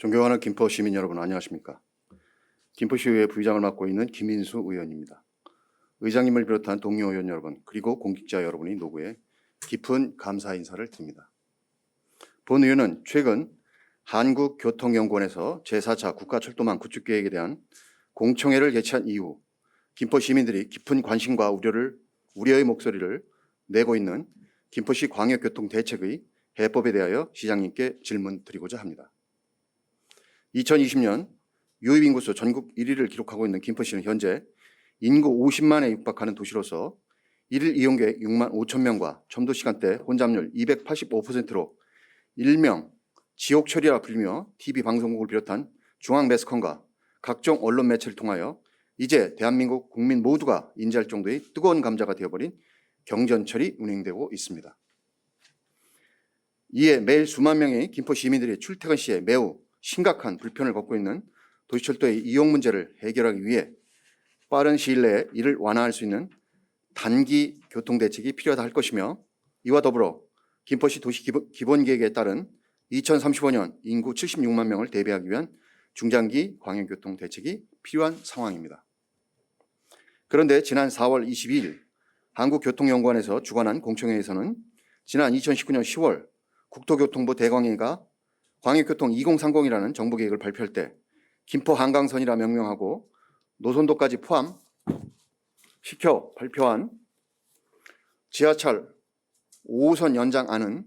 존경하는 김포 시민 여러분 안녕하십니까? 김포시의회 부의장을 맡고 있는 김인수 의원입니다. 의장님을 비롯한 동료 의원 여러분 그리고 공직자 여러분이 노고에 깊은 감사 인사를 드립니다. 본 의원은 최근 한국교통연구원에서 제4차 국가철도망 구축계획에 대한 공청회를 개최한 이후 김포 시민들이 깊은 관심과 우려의 목소리를 내고 있는 김포시 광역교통대책의 해법에 대하여 시장님께 질문드리고자 합니다. 2020년 유입인구수 전국 1위를 기록하고 있는 김포시는 현재 인구 50만에 육박하는 도시로서 일일 이용객 6만 5천 명과 첨도 시간대 혼잡률 285%로 일명 지옥철이라 불리며 TV 방송국을 비롯한 중앙 매스컴과 각종 언론 매체를 통하여 이제 대한민국 국민 모두가 인지할 정도의 뜨거운 감자가 되어버린 경전철이 운행되고 있습니다. 이에 매일 수만 명의 김포 시민들이 출퇴근 시에 매우 심각한 불편을 겪고 있는 도시철도의 이용 문제를 해결하기 위해 빠른 시일 내에 이를 완화할 수 있는 단기 교통대책이 필요하다 할 것이며, 이와 더불어 김포시 도시기본계획에 따른 2035년 인구 76만 명을 대비하기 위한 중장기 광역교통대책이 필요한 상황입니다. 그런데 지난 4월 22일 한국교통연구원에서 주관한 공청회에서는 지난 2019년 10월 국토교통부 대광회가 광역교통 2030이라는 정부계획을 발표할 때 김포 한강선이라 명명하고 노선도까지 포함시켜 발표한 지하철 5호선 연장안은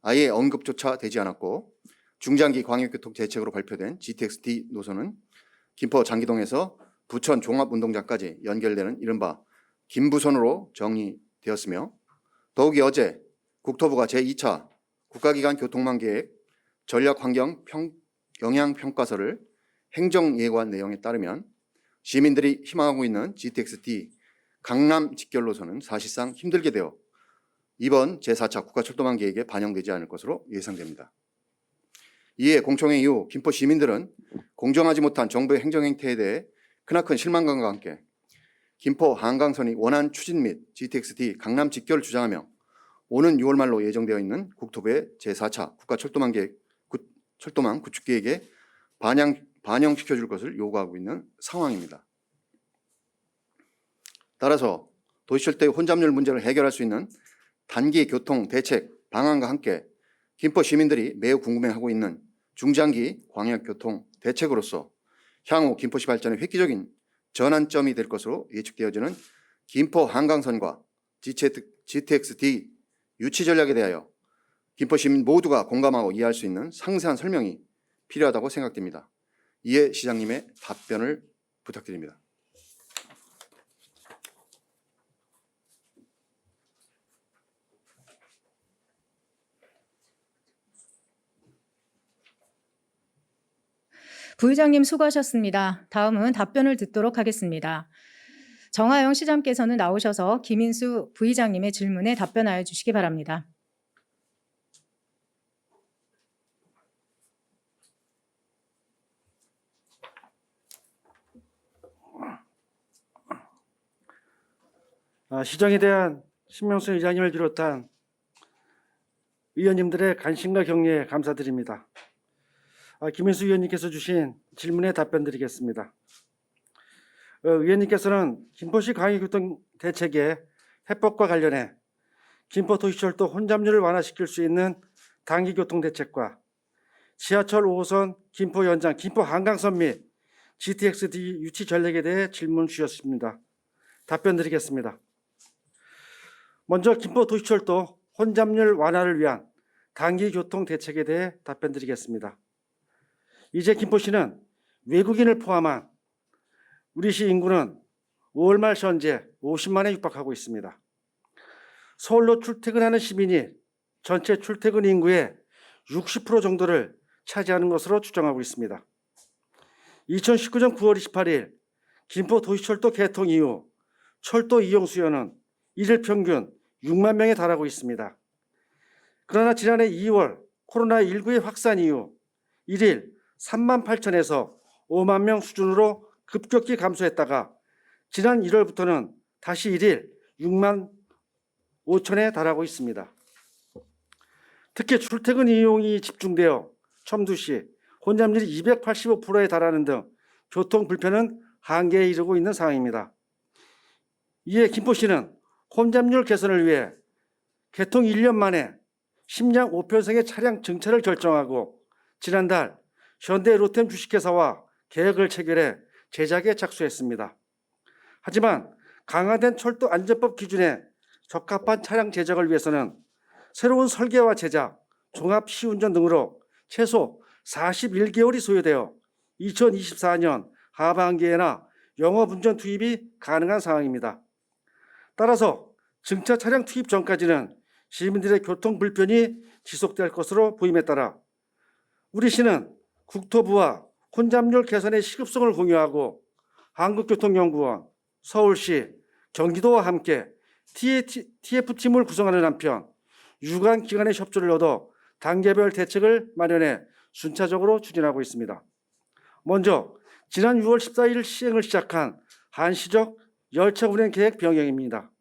아예 언급조차 되지 않았고, 중장기 광역교통 대책으로 발표된 GTX-D 노선은 김포 장기동에서 부천 종합운동장까지 연결되는 이른바 김부선으로 정의되었으며, 더욱이 어제 국토부가 제2차 국가기관 교통망 계획 전략환경 영향평가서를 행정예고한 내용에 따르면 시민들이 희망하고 있는 GTX-D 강남 직결 노선은 사실상 힘들게 되어 이번 제4차 국가철도망 계획에 반영되지 않을 것으로 예상됩니다. 이에 공청회 이후 김포 시민들은 공정하지 못한 정부의 행정 행태에 대해 크나큰 실망감과 함께 김포 한강선이 원안 추진 및 GTX-D 강남 직결을 주장하며 오는 6월 말로 예정되어 있는 국토부의 제4차 국가철도망 구축 계획에 반영시켜줄 것을 요구하고 있는 상황입니다. 따라서 도시철도의 혼잡률 문제를 해결할 수 있는 단기 교통 대책 방안과 함께 김포 시민들이 매우 궁금해하고 있는 중장기 광역교통 대책으로서 향후 김포시 발전의 획기적인 전환점이 될 것으로 예측되어지는 김포 한강선과 GTX-D 유치 전략에 대하여 김포 시민 모두가 공감하고 이해할 수 있는 상세한 설명이 필요하다고 생각됩니다. 이에 시장님의 답변을 부탁드립니다. 부의장님 수고하셨습니다. 다음은 답변을 듣도록 하겠습니다. 정하영 시장께서는 나오셔서 김인수 부의장님의 질문에 답변하여 주시기 바랍니다. 시정에 대한 신명수 의장님을 비롯한 의원님들의 관심과 격려에 감사드립니다. 김인수 의원님께서 주신 질문에 답변드리겠습니다. 의원님께서는 김포시 광역교통 대책의 해법과 관련해 김포 도시철도 혼잡률을 완화시킬 수 있는 단기 교통 대책과 지하철 5호선 김포 연장, 김포 한강선 및 GTX-D 유치 전략에 대해 질문 주셨습니다. 답변드리겠습니다. 먼저 김포 도시철도 혼잡률 완화를 위한 단기 교통 대책에 대해 답변드리겠습니다. 이제 김포시는 외국인을 포함한 우리 시 인구는 5월 말 현재 50만에 육박하고 있습니다. 서울로 출퇴근하는 시민이 전체 출퇴근 인구의 60% 정도를 차지하는 것으로 추정하고 있습니다. 2019년 9월 28일 김포 도시철도 개통 이후 철도 이용 수요는 일일 평균 6만 명에 달하고 있습니다. 그러나 지난해 2월 코로나19의 확산 이후 일일 3만 8천에서 5만 명 수준으로 급격히 감소했다가 지난 1월부터는 다시 일일 6만 5천에 달하고 있습니다. 특히 출퇴근 이용이 집중되어 첨두시, 혼잡률이 285%에 달하는 등 교통 불편은 한계에 이르고 있는 상황입니다. 이에 김포시는 혼잡률 개선을 위해 개통 1년 만에 심양 5편성의 차량 증차를 결정하고 지난달 현대 로템 주식회사와 계약을 체결해 제작에 착수했습니다. 하지만 강화된 철도 안전법 기준에 적합한 차량 제작을 위해서는 새로운 설계와 제작, 종합 시운전 등으로 최소 41개월이 소요되어 2024년 하반기에나 영업운전 투입이 가능한 상황입니다. 따라서 증차 차량 투입 전까지는 시민들의 교통 불편이 지속될 것으로 보임에 따라 우리 시는 국토부와 혼잡률 개선의 시급성을 공유하고 한국교통연구원, 서울시, 경기도와 함께 TF팀을 구성하는 한편 유관 기관의 협조를 얻어 단계별 대책을 마련해 순차적으로 추진하고 있습니다. 먼저 지난 6월 14일 시행을 시작한 한시적 열차 운행 계획 변경입니다.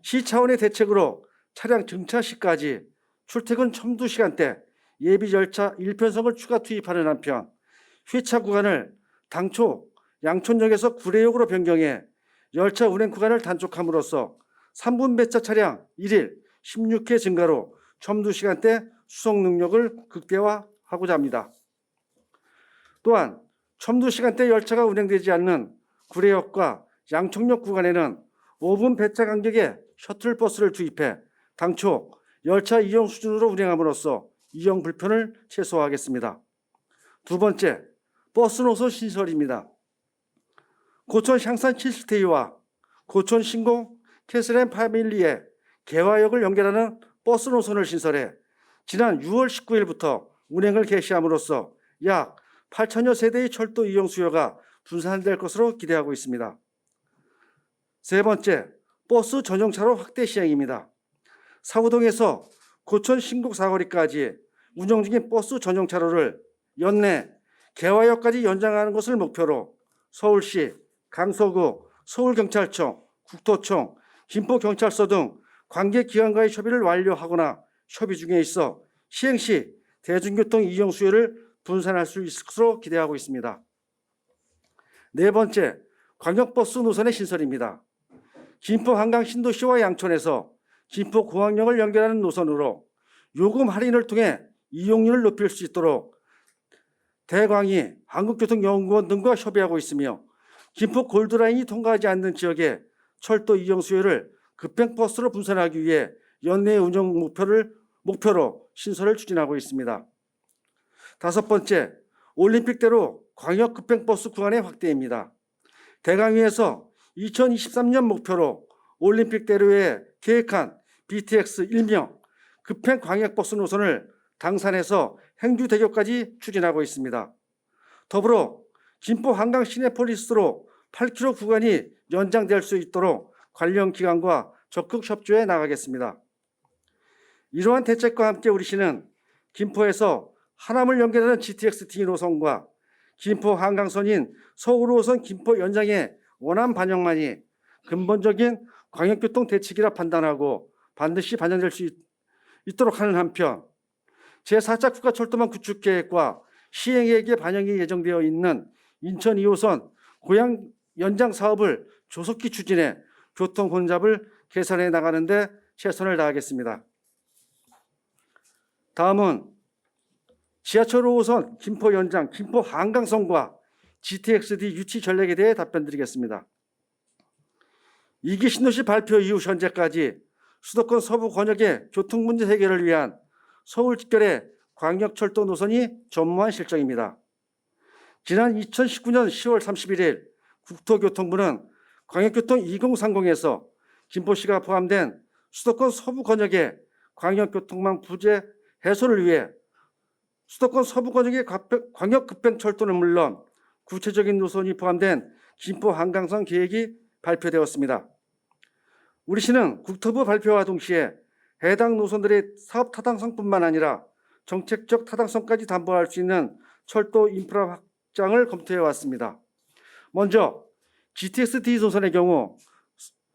시 차원의 대책으로 차량 증차 시까지 출퇴근 첨두 시간대 예비 열차 1편성을 추가 투입하는 한편 휘차 구간을 당초 양촌역에서 구례역으로 변경해 열차 운행 구간을 단축함으로써 3분 배차 차량 1일 16회 증가로 첨두 시간대 수송 능력을 극대화하고자 합니다. 또한 첨두 시간대 열차가 운행되지 않는 구례역과 양촌역 구간에는 5분 배차 간격의 셔틀버스를 투입해 당초 열차 이용 수준으로 운행함으로써 이용 불편을 최소화하겠습니다. 두 번째, 버스 노선 신설입니다. 고촌 향산 킬스테이와 고촌 신공 캐슬앤 파밀리의 개화역을 연결하는 버스 노선을 신설해 지난 6월 19일부터 운행을 개시함으로써 약 8천여 세대의 철도 이용 수요가 분산될 것으로 기대하고 있습니다. 세 번째, 버스 전용차로 확대 시행입니다. 사구동에서 고촌 신곡 사거리까지 운영 중인 버스 전용차로를 연내 개화역까지 연장하는 것을 목표로 서울시, 강서구, 서울경찰청, 국토청, 김포경찰서 등 관계기관과의 협의를 완료하거나 협의 중에 있어 시행 시 대중교통 이용 수요를 분산할 수 있을 것으로 기대하고 있습니다. 네 번째, 광역버스 노선의 신설입니다. 김포 한강 신도시와 양촌에서 김포공항역을 연결하는 노선으로 요금 할인을 통해 이용률을 높일 수 있도록 대광이 한국교통연구원 등과 협의하고 있으며 김포 골드라인이 통과하지 않는 지역의 철도 이용 수요를 급행버스로 분산하기 위해 연내 운영 목표로 신설을 추진하고 있습니다. 다섯 번째, 올림픽대로 광역 급행버스 구간의 확대입니다. 대강위에서 2023년 목표로 올림픽대로에 계획한 BTX 일명 급행 광역버스 노선을 당산에서 행주대교까지 추진하고 있습니다. 더불어 김포 한강 시내폴리스로 8km 구간이 연장될 수 있도록 관련 기관과 적극 협조해 나가겠습니다. 이러한 대책과 함께 우리 시는 김포에서 하남을 연결하는 GTX-T 노선과 김포 한강선인 서울 5호선 김포 연장의 원안 반영만이 근본적인 광역교통 대책이라 판단하고 반드시 반영될 수 있도록 하는 한편 제4차 국가철도망 구축 계획과 시행 계획에 반영이 예정되어 있는 인천 2호선 고양 연장 사업을 조속히 추진해 교통 혼잡을 개선해 나가는 데 최선을 다하겠습니다. 다음은 지하철 5호선 김포 연장, 김포 한강선과 GTX-D 유치 전략에 대해 답변드리겠습니다. 2기 신도시 발표 이후 현재까지 수도권 서부 권역의 교통 문제 해결을 위한 서울 직결의 광역철도 노선이 전무한 실정입니다. 지난 2019년 10월 31일 국토교통부는 광역교통 2030에서 김포시가 포함된 수도권 서부 권역의 광역교통망 부재 해소를 위해 수도권 서부 권역의 광역급행철도는 물론 구체적인 노선이 포함된 김포 한강선 계획이 발표되었습니다. 우리 시는 국토부 발표와 동시에 해당 노선들의 사업 타당성뿐만 아니라 정책적 타당성까지 담보할 수 있는 철도 인프라 확장을 검토해 왔습니다. 먼저 GTX-D 노선의 경우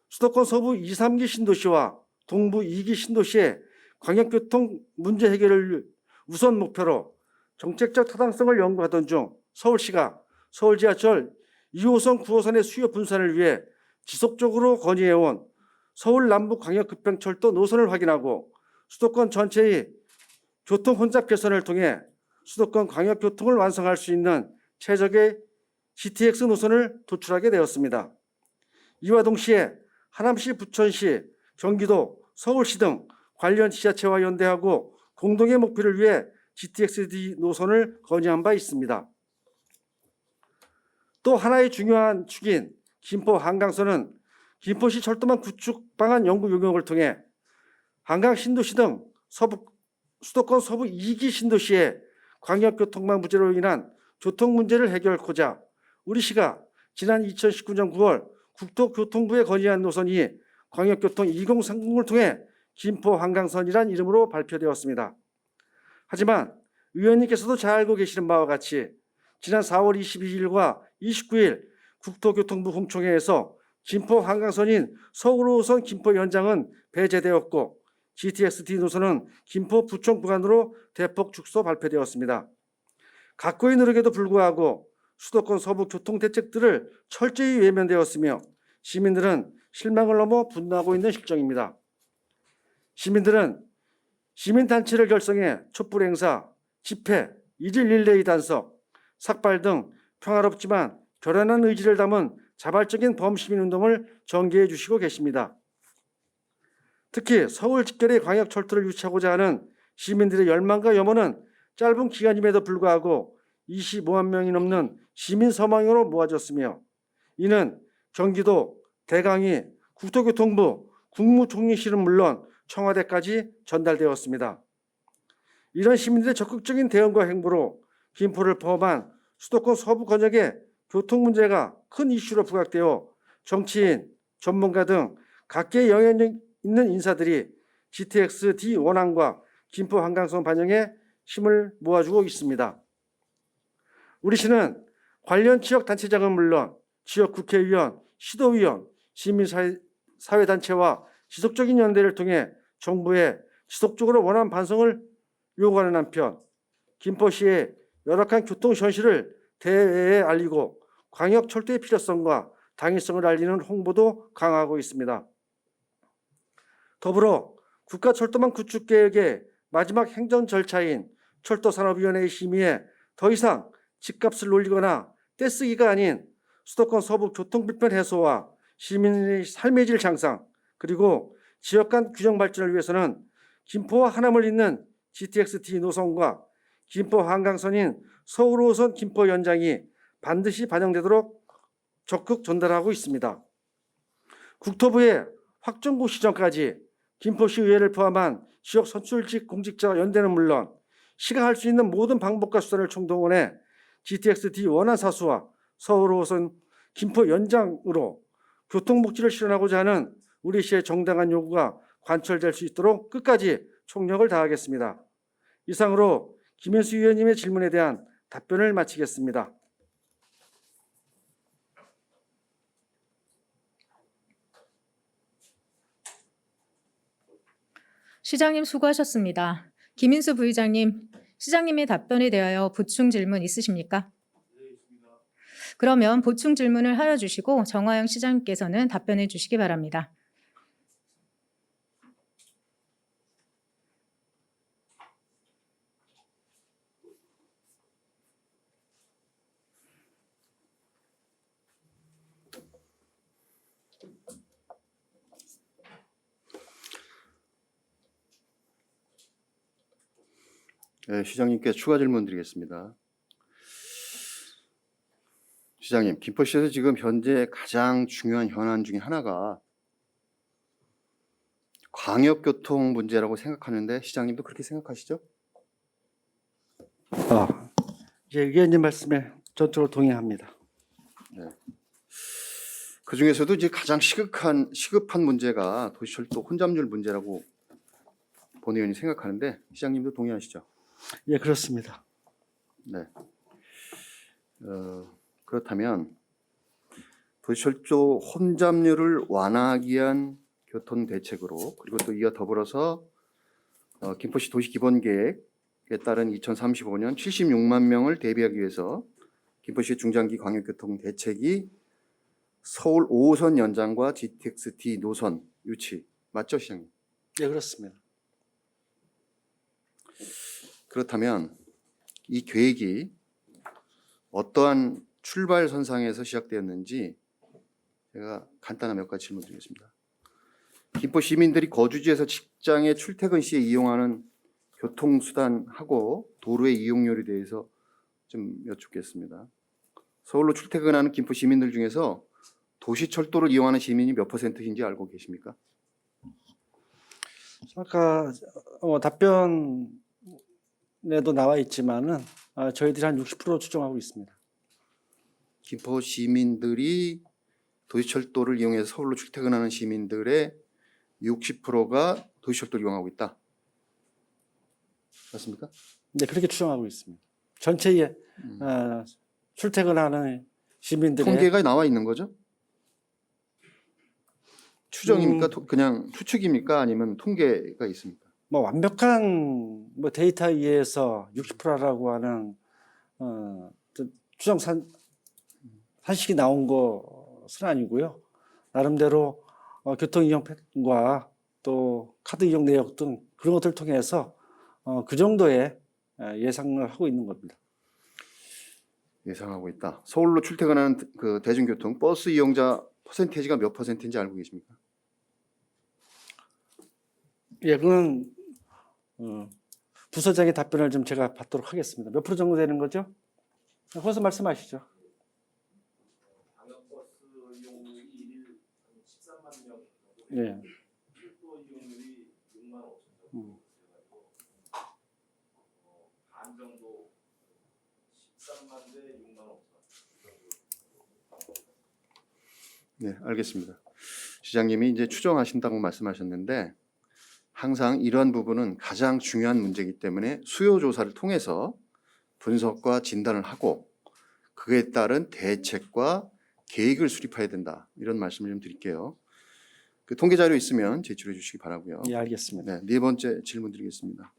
수도권 서부 2, 3기 신도시와 동부 2기 신도시의 광역교통 문제 해결을 우선 목표로 정책적 타당성을 연구하던 중 서울시가 서울 지하철 2호선, 9호선의 수요 분산을 위해 지속적으로 건의해온 서울 남북광역급행철도 노선을 확인하고 수도권 전체의 교통 혼잡 개선을 통해 수도권 광역교통을 완성할 수 있는 최적의 GTX 노선을 도출하게 되었습니다. 이와 동시에 하남시, 부천시, 경기도, 서울시 등 관련 지자체와 연대하고 공동의 목표를 위해 GTX-D 노선을 건의한 바 있습니다. 또 하나의 중요한 축인 김포 한강선은 김포시 철도망 구축 방안 연구 용역을 통해 한강 신도시 등 수도권 서부 2기 신도시의 광역교통망 부재로 인한 교통 문제를 해결하고자 우리 시가 지난 2019년 9월 국토교통부에 건의한 노선이 광역교통 2030을 통해 김포 한강선이란 이름으로 발표되었습니다. 하지만 의원님께서도 잘 알고 계시는 바와 같이 지난 4월 22일과 29일 국토교통부 공청회에서 김포 한강선인 서울 5호선 김포 연장은 배제되었고 GTX-D 노선은 김포 부천 구간으로 대폭 축소 발표되었습니다. 각고의 노력에도 불구하고 수도권 서부 교통 대책들을 철저히 외면되었으며 시민들은 실망을 넘어 분노하고 있는 실정입니다. 시민들은 시민단체를 결성해 촛불 행사, 집회, 일일 릴레이 단속, 삭발 등 평화롭지만 결연한 의지를 담은 자발적인 범시민운동을 전개해 주시고 계십니다. 특히 서울 직결의 광역철도를 유치하고자 하는 시민들의 열망과 염원은 짧은 기간임에도 불구하고 25만 명이 넘는 시민 서명으로 모아졌으며 이는 경기도, 대강이, 국토교통부, 국무총리실은 물론 청와대까지 전달되었습니다. 이런 시민들의 적극적인 대응과 행보로 김포를 포함한 수도권 서부 권역의 교통 문제가 큰 이슈로 부각되어 정치인, 전문가 등 각계의 영향력 있는 인사들이 GTX-D 원안과 김포 한강선 반영에 힘을 모아주고 있습니다. 우리 시는 관련 지역단체장은 물론 지역 국회의원, 시도의원, 시민사회단체와 지속적인 연대를 통해 정부에 지속적으로 원안 반성을 요구하는 한편 김포시의 열악한 교통 현실을 대외에 알리고 광역철도의 필요성과 당위성을 알리는 홍보도 강화하고 있습니다. 더불어 국가철도망 구축계획의 마지막 행정 절차인 철도산업위원회의 심의에 더 이상 집값을 놀리거나 떼쓰기가 아닌 수도권 서부 교통불편 해소와 시민의 삶의 질 향상 그리고 지역 간 균형 발전을 위해서는 김포와 하남을 잇는 GTX-D 노선과 김포 한강선인 서울 5호선 김포 연장이 반드시 반영되도록 적극 전달하고 있습니다. 국토부의 확정고 시점까지 김포시 의회를 포함한 지역 선출직 공직자 연대는 물론 시가 할 수 있는 모든 방법과 수단을 총동원해 GTX-D 원안 사수와 서울 5호선 김포 연장으로 교통복지를 실현하고자 하는 우리 시의 정당한 요구가 관철될 수 있도록 끝까지 총력을 다하겠습니다. 이상으로 김현수 의원님의 질문에 대한 답변을 마치겠습니다. 시장님 수고하셨습니다. 김인수 부의장님, 시장님의 답변에 대하여 보충 질문 있으십니까? 그러면 보충 질문을 하여 주시고 정화영 시장님께서는 답변해 주시기 바랍니다. 네, 시장님께 추가 질문 드리겠습니다. 시장님, 김포시에서 지금 현재 가장 중요한 현안 중에 하나가 광역교통 문제라고 생각하는데 시장님도 그렇게 생각하시죠? 예, 의원님 말씀에 전적으로 동의합니다. 네. 그 중에서도 이제 가장 시급한 문제가 도시철도 혼잡률 문제라고 본 의원이 생각하는데 시장님도 동의하시죠? 예, 그렇습니다. 네. 그렇다면 도시철도 혼잡률을 완화하기 위한 교통 대책으로 그리고 또 이어 더불어서 김포시 도시기본계획 따른 2035년 76만 명을 대비하기 위해서 김포시 중장기 광역교통 대책이 서울 5호선 연장과 GTX-D 노선 유치 맞죠, 시장님? 네, 그렇습니다. 그렇다면 이 계획이 어떠한 출발선상에서 시작되었는지 제가 간단한 몇 가지 질문 드리겠습니다. 김포 시민들이 거주지에서 직장에 출퇴근 시에 이용하는 교통수단하고 도로의 이용료에 대해서 좀 여쭙겠습니다. 서울로 출퇴근하는 김포 시민들 중에서 도시철도를 이용하는 시민이 몇 %인지 알고 계십니까? 아까 답변에도 나와 있지만은 저희들이 한 60% 추정하고 있습니다. 김포 시민들이 도시철도를 이용해서 서울로 출퇴근하는 시민들의 60%가 도시철도를 이용하고 있다. 맞습니까? 네, 그렇게 추정하고 있습니다. 전체에 출퇴근하는 시민들의 통계가 나와 있는 거죠? 추정입니까? 그냥 추측입니까? 아니면 통계가 있습니까? 뭐 완벽한 데이터에 의해서 60%라고 하는 추정 산식이 나온 것은 아니고요. 나름대로 교통 이용 패턴과 또 카드 이용 내역 등 그런 것들을 통해서 그 정도의 예상을 하고 있는 겁니다. 예상하고 있다. 서울로 출퇴근하는 그 대중교통 버스 이용자 퍼센테이지가 몇 %인지 알고 계십니까? 예, 그건 부서장의 답변을 좀 제가 받도록 하겠습니다. 몇 프로 정도 되는 거죠? 거기서 말씀하시죠. 방역버스 이용률이 1일 13만 명 정도, 예. 철도 이용률이 6만 5천 정도 돼가지고 반 정도 13만 대 6만 5천. 네, 알겠습니다. 시장님이 이제 추정하신다고 말씀하셨는데 항상 이러한 부분은 가장 중요한 문제이기 때문에 수요 조사를 통해서 분석과 진단을 하고 그에 따른 대책과 계획을 수립해야 된다. 이런 말씀을 좀 드릴게요. 그 통계 자료 있으면 제출해 주시기 바라고요. 예, 알겠습니다. 네, 네 번째 질문 드리겠습니다.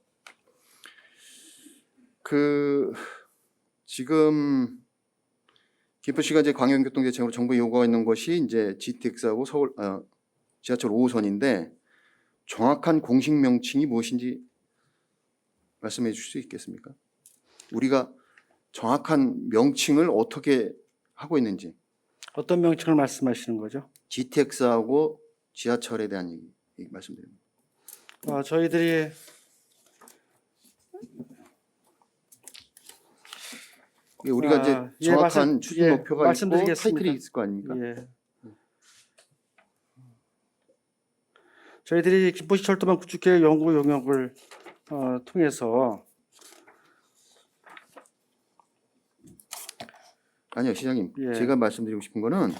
지금 김포시가 이제 광역교통대책으로 정부 요구하고 있는 것이 이제 GTX하고 서울 지하철 5호선인데 정확한 공식 명칭이 무엇인지 말씀해 주실 수 있겠습니까? 우리가 정확한 명칭을 어떻게 하고 있는지. 어떤 명칭을 말씀하시는 거죠? GTX하고 지하철에 대한 얘기 말씀드립니다. 저희들이 우리가 이제 예, 정확한 추진 목표가 있고 말씀드리겠습니다. 타이틀이 있을 거 아닙니까? 예. 저희들이 김포시 철도망 구축계획 연구 용역을 통해서 아니요, 시장님. 예. 제가 말씀드리고 싶은 거는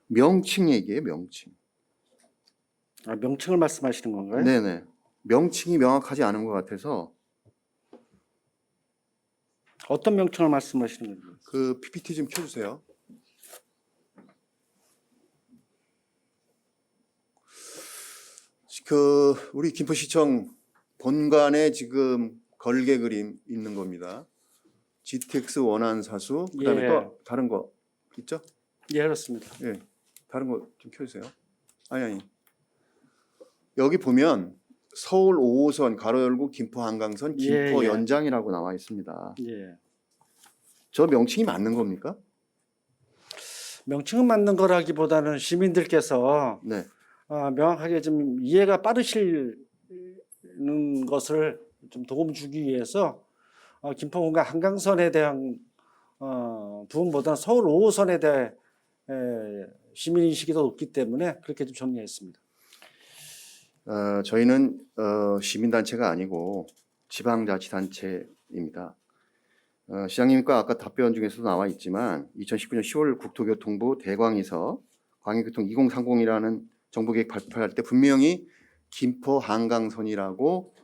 명칭 얘기예요, 명칭. 명칭을 말씀하시는 건가요? 네네. 명칭이 명확하지 않은 것 같아서 어떤 명칭을 말씀하시는 건가요? 그 PPT 좀 켜주세요. 우리 김포시청 본관에 지금 걸개 그림 있는 겁니다. GTX 원안 사수. 그다음에 예. 또 다른 거 있죠? 예, 그렇습니다. 예. 다른 거 좀 켜주세요. 아니. 여기 보면 서울 5호선 가로 열고 김포 한강선 김포 예. 연장이라고 나와 있습니다. 예. 저 명칭이 맞는 겁니까? 명칭은 맞는 거라기보다는 시민들께서 네. 명확하게 좀 이해가 빠르시는 것을 좀 도움 주기 위해서 김포공간 한강선에 대한 부분보다는 서울 5호선에 대해 시민 인식이 더 높기 때문에 그렇게 좀 정리했습니다. 저희는 시민단체가 아니고 지방자치단체입니다. 시장님과 아까 답변 중에서도 나와 있지만 2019년 10월 국토교통부 대광에서 광역교통 2030이라는 정부계획 발표할 때 분명히 김포 한강선이라고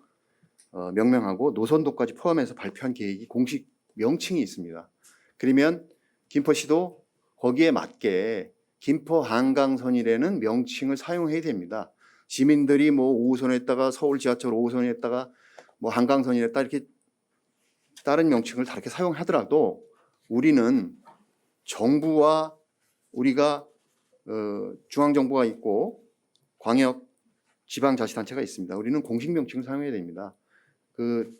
명명하고 노선도까지 포함해서 발표한 계획이 공식 명칭이 있습니다. 그러면 김포시도 거기에 맞게 김포 한강선이라는 명칭을 사용해야 됩니다. 시민들이 뭐 5호선에 했다가 서울 지하철 5호선에 했다가 뭐 한강선에 했다 이렇게 다른 명칭을 다르게 사용하더라도 우리는 정부와 우리가 중앙정부가 있고 광역 지방자치단체가 있습니다. 우리는 공식 명칭을 사용해야 됩니다. 그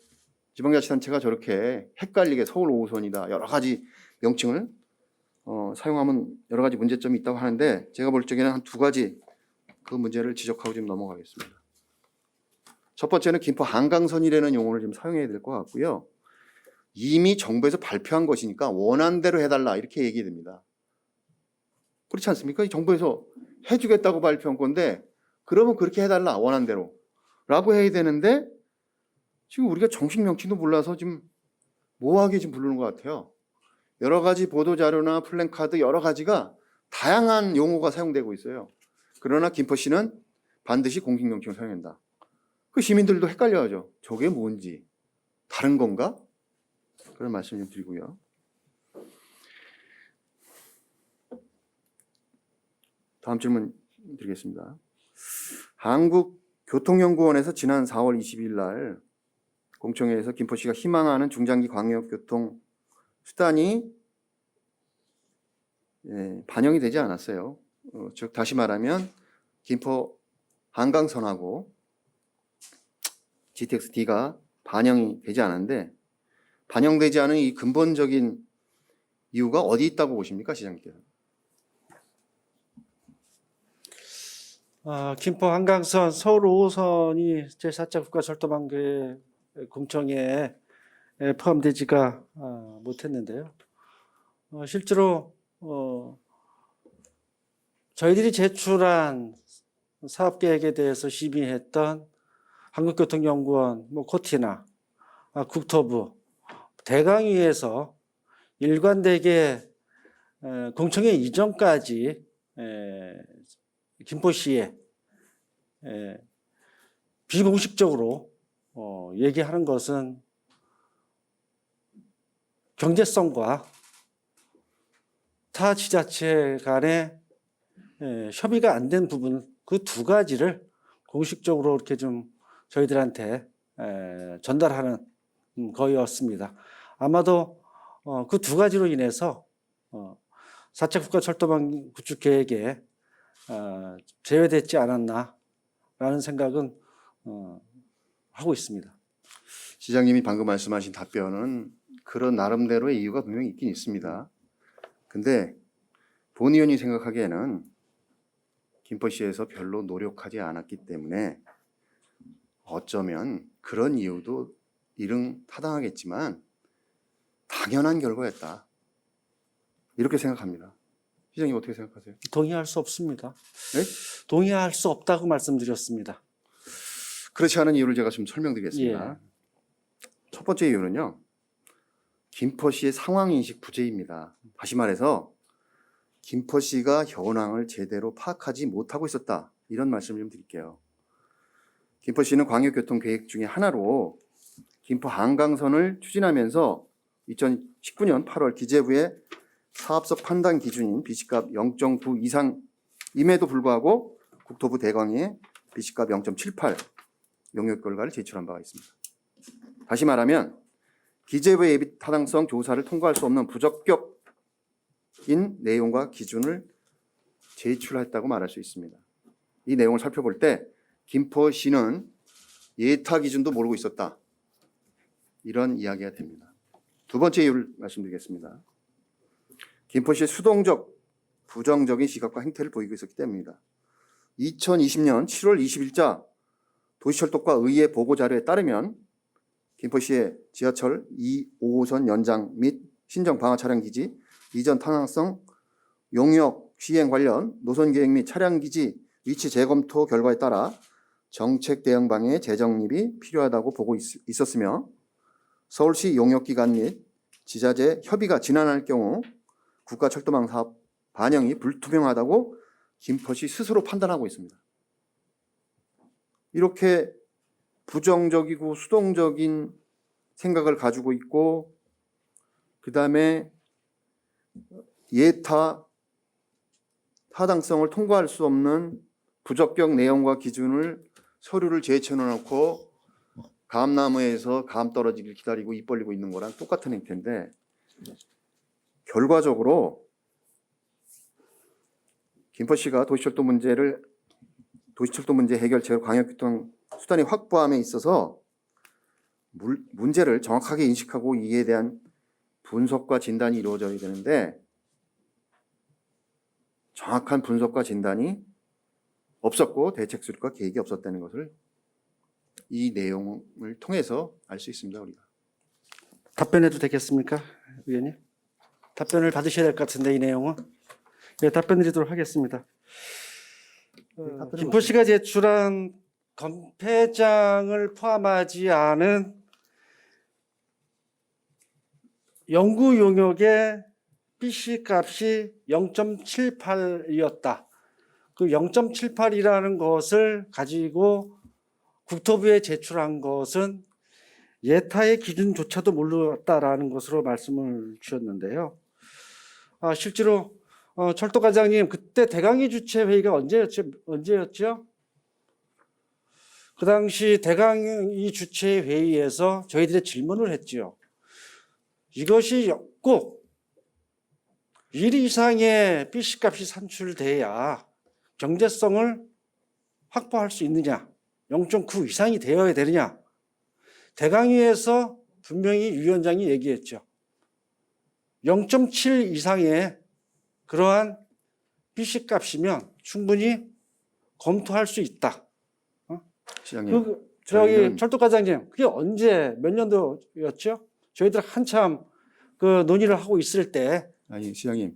지방자치단체가 저렇게 헷갈리게 서울 5호선이다 여러 가지 명칭을 사용하면 여러 가지 문제점이 있다고 하는데 제가 볼 적에는 한 두 가지 그 문제를 지적하고 좀 넘어가겠습니다. 첫 번째는 김포 한강선이라는 용어를 좀 사용해야 될 것 같고요. 이미 정부에서 발표한 것이니까 원안대로 해달라 이렇게 얘기됩니다. 그렇지 않습니까? 이 정부에서 해주겠다고 발표한 건데 그러면 그렇게 해달라 원안대로 라고 해야 되는데 지금 우리가 정식 명칭도 몰라서 지금 모호하게 지금 부르는 것 같아요. 여러 가지 보도자료나 플랜카드 여러 가지가 다양한 용어가 사용되고 있어요. 그러나 김포시는 반드시 공식 명칭을 사용한다. 그 시민들도 헷갈려하죠. 저게 뭔지 다른 건가? 그런 말씀 좀 드리고요. 다음 질문 드리겠습니다. 한국교통연구원에서 지난 4월 20일 날 공청회에서 김포시가 희망하는 중장기 광역교통 수단이 반영이 되지 않았어요. 즉 다시 말하면 김포 한강선하고 GTX-D가 반영이 되지 않았는데 반영되지 않은 이 근본적인 이유가 어디 있다고 보십니까, 시장님께서? 김포 한강선 서울 5호선이 제4차 국가철도망계 공청회에 포함되지가 못했는데요. 실제로 저희들이 제출한 사업계획에 대해서 심의했던 한국교통연구원, 코티나 국토부, 대강위에서 일관되게 공청회 이전까지 김포시에 비공식적으로 얘기하는 것은 경제성과 타 지자체 간의 협의가 안 된 부분 그 두 가지를 공식적으로 이렇게 좀 저희들한테 전달하는 거였습니다. 아마도 그 두 가지로 인해서 4차 국가철도망 구축 계획에 제외됐지 않았나라는 생각은 하고 있습니다. 시장님이 방금 말씀하신 답변은 그런 나름대로의 이유가 분명히 있긴 있습니다. 근데 본 의원이 생각하기에는 김포시에서 별로 노력하지 않았기 때문에 어쩌면 그런 이유도 일응타당하겠지만 당연한 결과였다. 이렇게 생각합니다. 시장님 어떻게 생각하세요? 동의할 수 없습니다. 네? 동의할 수 없다고 말씀드렸습니다. 그렇지 않은 이유를 제가 좀 설명드리겠습니다. 첫 번째 이유는요. 김포시의 상황인식 부재입니다. 다시 말해서 김포시가 현황을 제대로 파악하지 못하고 있었다. 이런 말씀을 좀 드릴게요. 김포시는 광역교통계획 중에 하나로 김포 한강선을 추진하면서 2019년 8월 기재부의 사업적 판단 기준인 BC값 0.9 이상임에도 불구하고 국토부 대강위에 BC값 0.78 용역 결과를 제출한 바가 있습니다. 다시 말하면 기재부의 예비 타당성 조사를 통과할 수 없는 부적격인 내용과 기준을 제출했다고 말할 수 있습니다. 이 내용을 살펴볼 때 김포시는 예타 기준도 모르고 있었다. 이런 이야기가 됩니다. 두 번째 이유를 말씀드리겠습니다. 김포시의 수동적, 부정적인 시각과 행태를 보이고 있었기 때문입니다. 2020년 7월 20일자 도시철도과 의회 보고자료에 따르면 김포시의 지하철 2호선 연장 및 신정 방화 차량기지 이전 타당성 용역 시행 관련 노선계획 및 차량기지 위치 재검토 결과에 따라 정책 대응 방향의 재정립이 필요하다고 보고 있었으며 서울시 용역기관 및 지자재 협의가 지난할 경우 국가철도망 사업 반영이 불투명하다고 김포시 스스로 판단하고 있습니다. 이렇게 부정적이고 수동적인 생각을 가지고 있고 그 다음에 예타 타당성을 통과할 수 없는 부적격 내용과 기준을 서류를 제출해놓고 감나무에서 감 떨어지길 기다리고 입 벌리고 있는 거랑 똑같은 행태인데 결과적으로 김포시가 도시철도 문제 해결책을 광역교통 수단의 확보함에 있어서 문제를 정확하게 인식하고 이에 대한 분석과 진단이 이루어져야 되는데 정확한 분석과 진단이 없었고 대책 수립과 계획이 없었다는 것을 이 내용을 통해서 알 수 있습니다. 우리가. 답변해도 되겠습니까, 의원님? 답변을 받으셔야 될 것 같은데 이 내용은. 네, 답변 드리도록 하겠습니다. 김포시가 제출한 건폐장을 포함하지 않은 연구 용역의 BC 값이 0.78이었다. 그 0.78이라는 것을 가지고 국토부에 제출한 것은 예타의 기준조차도 몰랐다라는 것으로 말씀을 주셨는데요. 실제로 철도과장님 그때 대강의 주최 회의가 언제였죠? 그 당시 대강의 주최 회의에서 저희들이 질문을 했죠. 이것이 꼭 1 이상의 BC 값이 산출돼야 경제성을 확보할 수 있느냐, 0.9 이상이 되어야 되느냐. 대강의에서 분명히 위원장이 얘기했죠. 0.7 이상의 그러한 BC 값이면 충분히 검토할 수 있다. 시장님, 저기 철도과장님, 그게 언제 몇 년도였죠? 저희들 한참 그 논의를 하고 있을 때. 아니 시장님,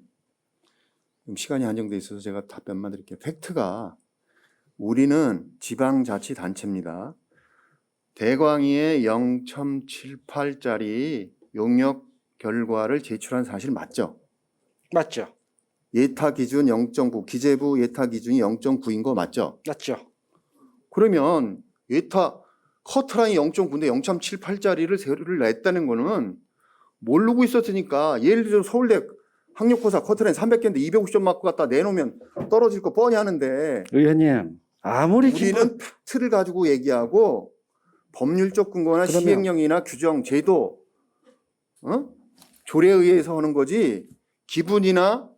지금 시간이 한정돼 있어서 제가 답변만 드릴게요. 팩트가 우리는 지방자치단체입니다. 대광위의 0.78짜리 용역 결과를 제출한 사실 맞죠? 맞죠? 예타 기준 0.9, 기재부 예타 기준이 0.9인 거 맞죠? 맞죠? 그러면 예타 커트라인이 0.9인데 0.78짜리를 세를 냈다는 거는 모르고 있었으니까 예를 들어 서울대 학력고사 커트라인 300개인데 250점 맞고 갖다 내놓으면 떨어질 거 뻔히 하는데 의원님, 아무리 우리는 팩트를 가지고 얘기하고 법률적 근거나 그러면- 시행령이나 규정, 제도, 조례에 의해서 하는 거지 기분이나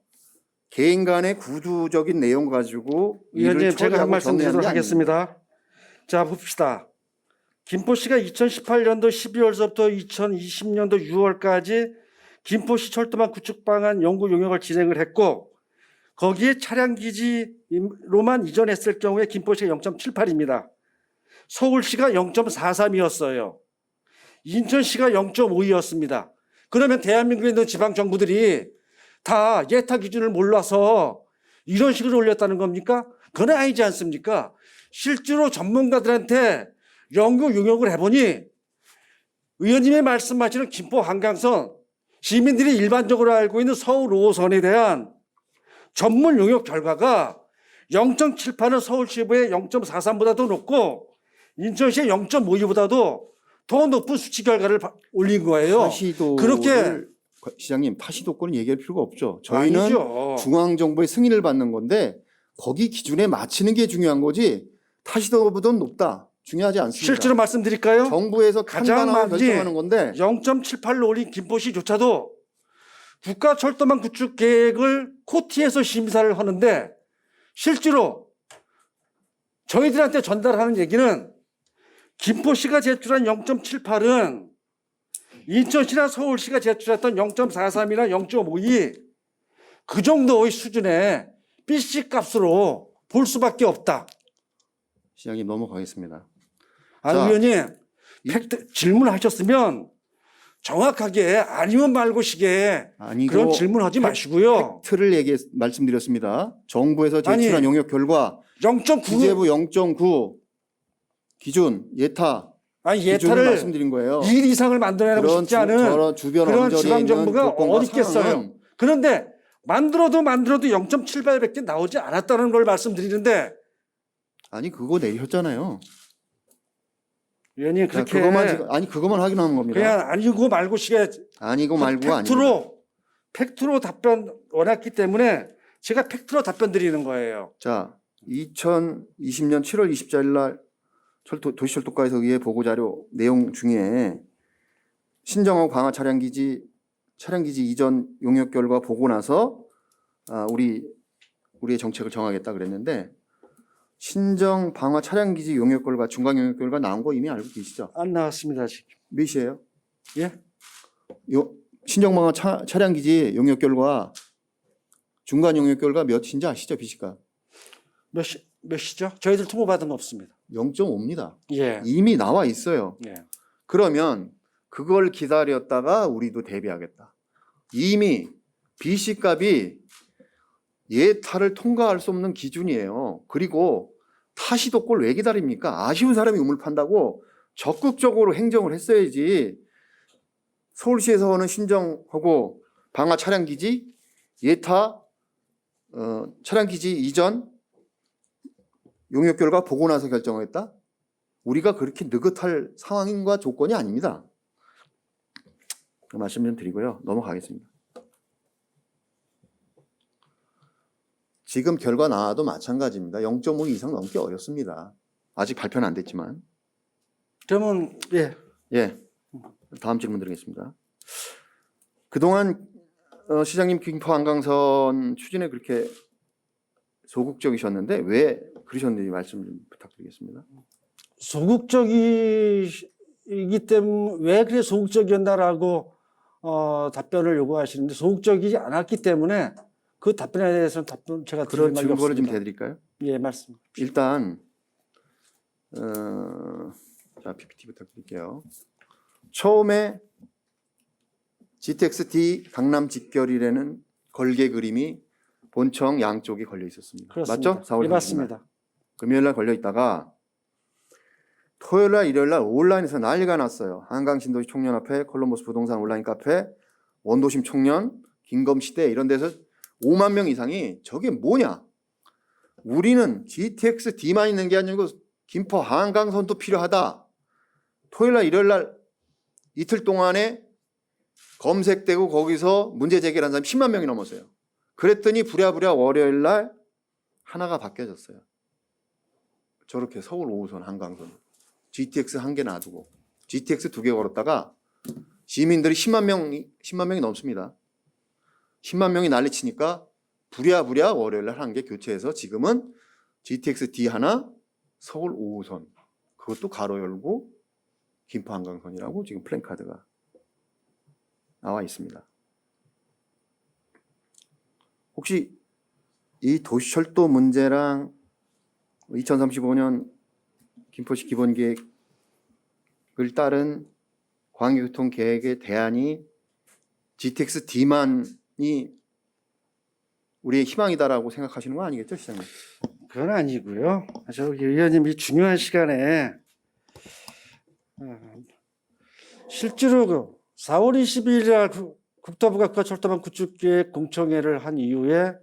개인 간의 구두적인 내용 가지고 의원님, 일을 제가 한 처리하고 말씀 정리하는 드리도록 게 하겠습니다. 자, 봅시다. 김포시가 2018년도 12월서부터 2020년도 6월까지 김포시 철도망 구축 방안 연구 용역을 진행을 했고 거기에 차량 기지로만 이전했을 경우에 김포시가 0.78입니다. 서울시가 0.43이었어요. 인천시가 0.5였습니다. 그러면 대한민국에 있는 지방 정부들이 다 예타 기준을 몰라서 이런 식으로 올렸다는 겁니까? 그건 아니지 않습니까? 실제로 전문가들한테 연구 용역을 해보니 의원님의 말씀하시는 김포 한강선, 시민들이 일반적으로 알고 있는 서울 5호선에 대한 전문 용역 결과가 0.78은 서울시부의 0.43보다도 높고 인천시의 0.52보다도 더 높은 수치 결과를 올린 거예요. 타시도를 그렇게 시장님 타시도권은 얘기할 필요가 없죠. 저희는 아니죠. 중앙정부의 승인을 받는 건데 거기 기준에 맞추는 게 중요한 거지 타시도보다 높다 중요하지 않습니다. 실제로 말씀드릴까요? 정부에서 가장 판단하고 많이 결정하는 건데 0.78로 올린 김포시조차도 국가철도망 구축 계획을 코티에서 심사를 하는데 실제로 저희들한테 전달하는 얘기는 김포시가 제출한 0.78은 인천시나 서울시가 제출했던 0.43이나 0.52 그 정도의 수준의 BC 값으로 볼 수밖에 없다. 시장님 넘어가겠습니다. 아니 자, 의원님 팩트 질문하셨으면 정확하게 아니면 말고시게 아니고 그런 질문하지 마시고요. 팩트를 말씀드렸습니다. 정부에서 제출한 아니, 용역 결과 0.9 기재부 0.9 기준 예타 아니 기준을 예타를 말씀드린 거예요. 1 이상을 만들어내고 그런 싶지 않은 저런 주변 그런 언저리에 지방 있는 정부가 조건과 어디 있겠어요. 상황은 그런데 만들어도 0.78밖에 나오지 않았다는 걸 말씀드리는데 아니 그거 내셨잖아요. 의원님 자, 그렇게 그것만 확인하는 겁니다. 그냥 아니고 말고시게 아니고 말고가 아닙니다. 팩트로 답변 원했기 때문에 제가 팩트로 답변 드리는 거예요. 자, 2020년 7월 24일 날 도시철도과에서 의회 보고자료 내용 중에 신정하고 방화 차량기지 이전 용역 결과 보고 나서 우리의 정책을 정하겠다 그랬는데 신정 방화 차량기지 용역 결과 중간 용역 결과 나온 거 이미 알고 계시죠? 안 나왔습니다 지금. 몇이에요? 예? 신정 방화 차량기지 용역 결과 중간 용역 결과 몇인지 아시죠? 비시가 몇이죠? 저희들 통보받은 거 없습니다. 0.5입니다. 예. 이미 나와 있어요. 예. 그러면 그걸 기다렸다가 우리도 대비하겠다. 이미 BC 값이 예타를 통과할 수 없는 기준이에요. 그리고 타시도골 왜 기다립니까? 아쉬운 사람이 우물 판다고 적극적으로 행정을 했어야지. 서울시에서는 신정하고 방화 차량기지 예타 차량기지 이전 용역 결과 보고 나서 결정했다? 우리가 그렇게 느긋할 상황인과 조건이 아닙니다. 말씀 좀 드리고요. 넘어가겠습니다. 지금 결과 나와도 마찬가지입니다. 0.5 이상 넘기 어렵습니다. 아직 발표는 안 됐지만. 그러면 예. 다음 질문 드리겠습니다. 그동안 시장님 김포 한강선 추진에 그렇게 소극적이셨는데 왜 그러셨는지 말씀 좀 부탁드리겠습니다. 소극적이기 때문에 왜 그래 소극적이었나라고 답변을 요구하시는데 소극적이지 않았기 때문에 그 답변에 대해서는 제가 드릴 그런 말이 증거를 좀 없습니다. 대드릴까요? 예, 말씀. 일단 자 PPT 부탁드릴게요. 처음에 GTX-D 강남 직결이라는 걸개 그림이 본청 양쪽에 걸려 있었습니다. 그렇습니다. 맞죠? 4월 예, 맞습니다. 금요일날 걸려 있다가 토요일날 일요일날 온라인에서 난리가 났어요. 한강신도시 총련 앞에 콜럼버스 부동산 온라인 카페 원도심 총련 김검시대 이런 데서 5만 명 이상이 저게 뭐냐, 우리는 GTX-D만 있는 게 아니고 김포 한강선도 필요하다. 토요일날 일요일날 이틀 동안에 검색되고 거기서 문제 제기를 한 사람이 10만 명이 넘었어요. 그랬더니 부랴부랴 월요일날 하나가 바뀌어졌어요. 저렇게 서울 5호선 한강선 GTX 한 개 놔두고 GTX 2개 걸었다가 시민들이 10만 명이 넘습니다. 10만 명이 난리치니까 부랴부랴 월요일날 한 개 교체해서 지금은 GTX D 하나 서울 5호선 그것도 가로 열고 김포 한강선이라고 지금 플랜카드가 나와 있습니다. 혹시 이 도시철도 문제랑 2035년 김포시 기본계획을 따른 광역교통 계획의 대안이 GTX-D만이 우리의 희망이다라고 생각하시는 거 아니겠죠, 시장님? 그건 아니고요. 저기 의원님 이 중요한 시간에 실제로 그 4월 22일 날 국토부가 철도망 구축계획 공청회를 한 이후에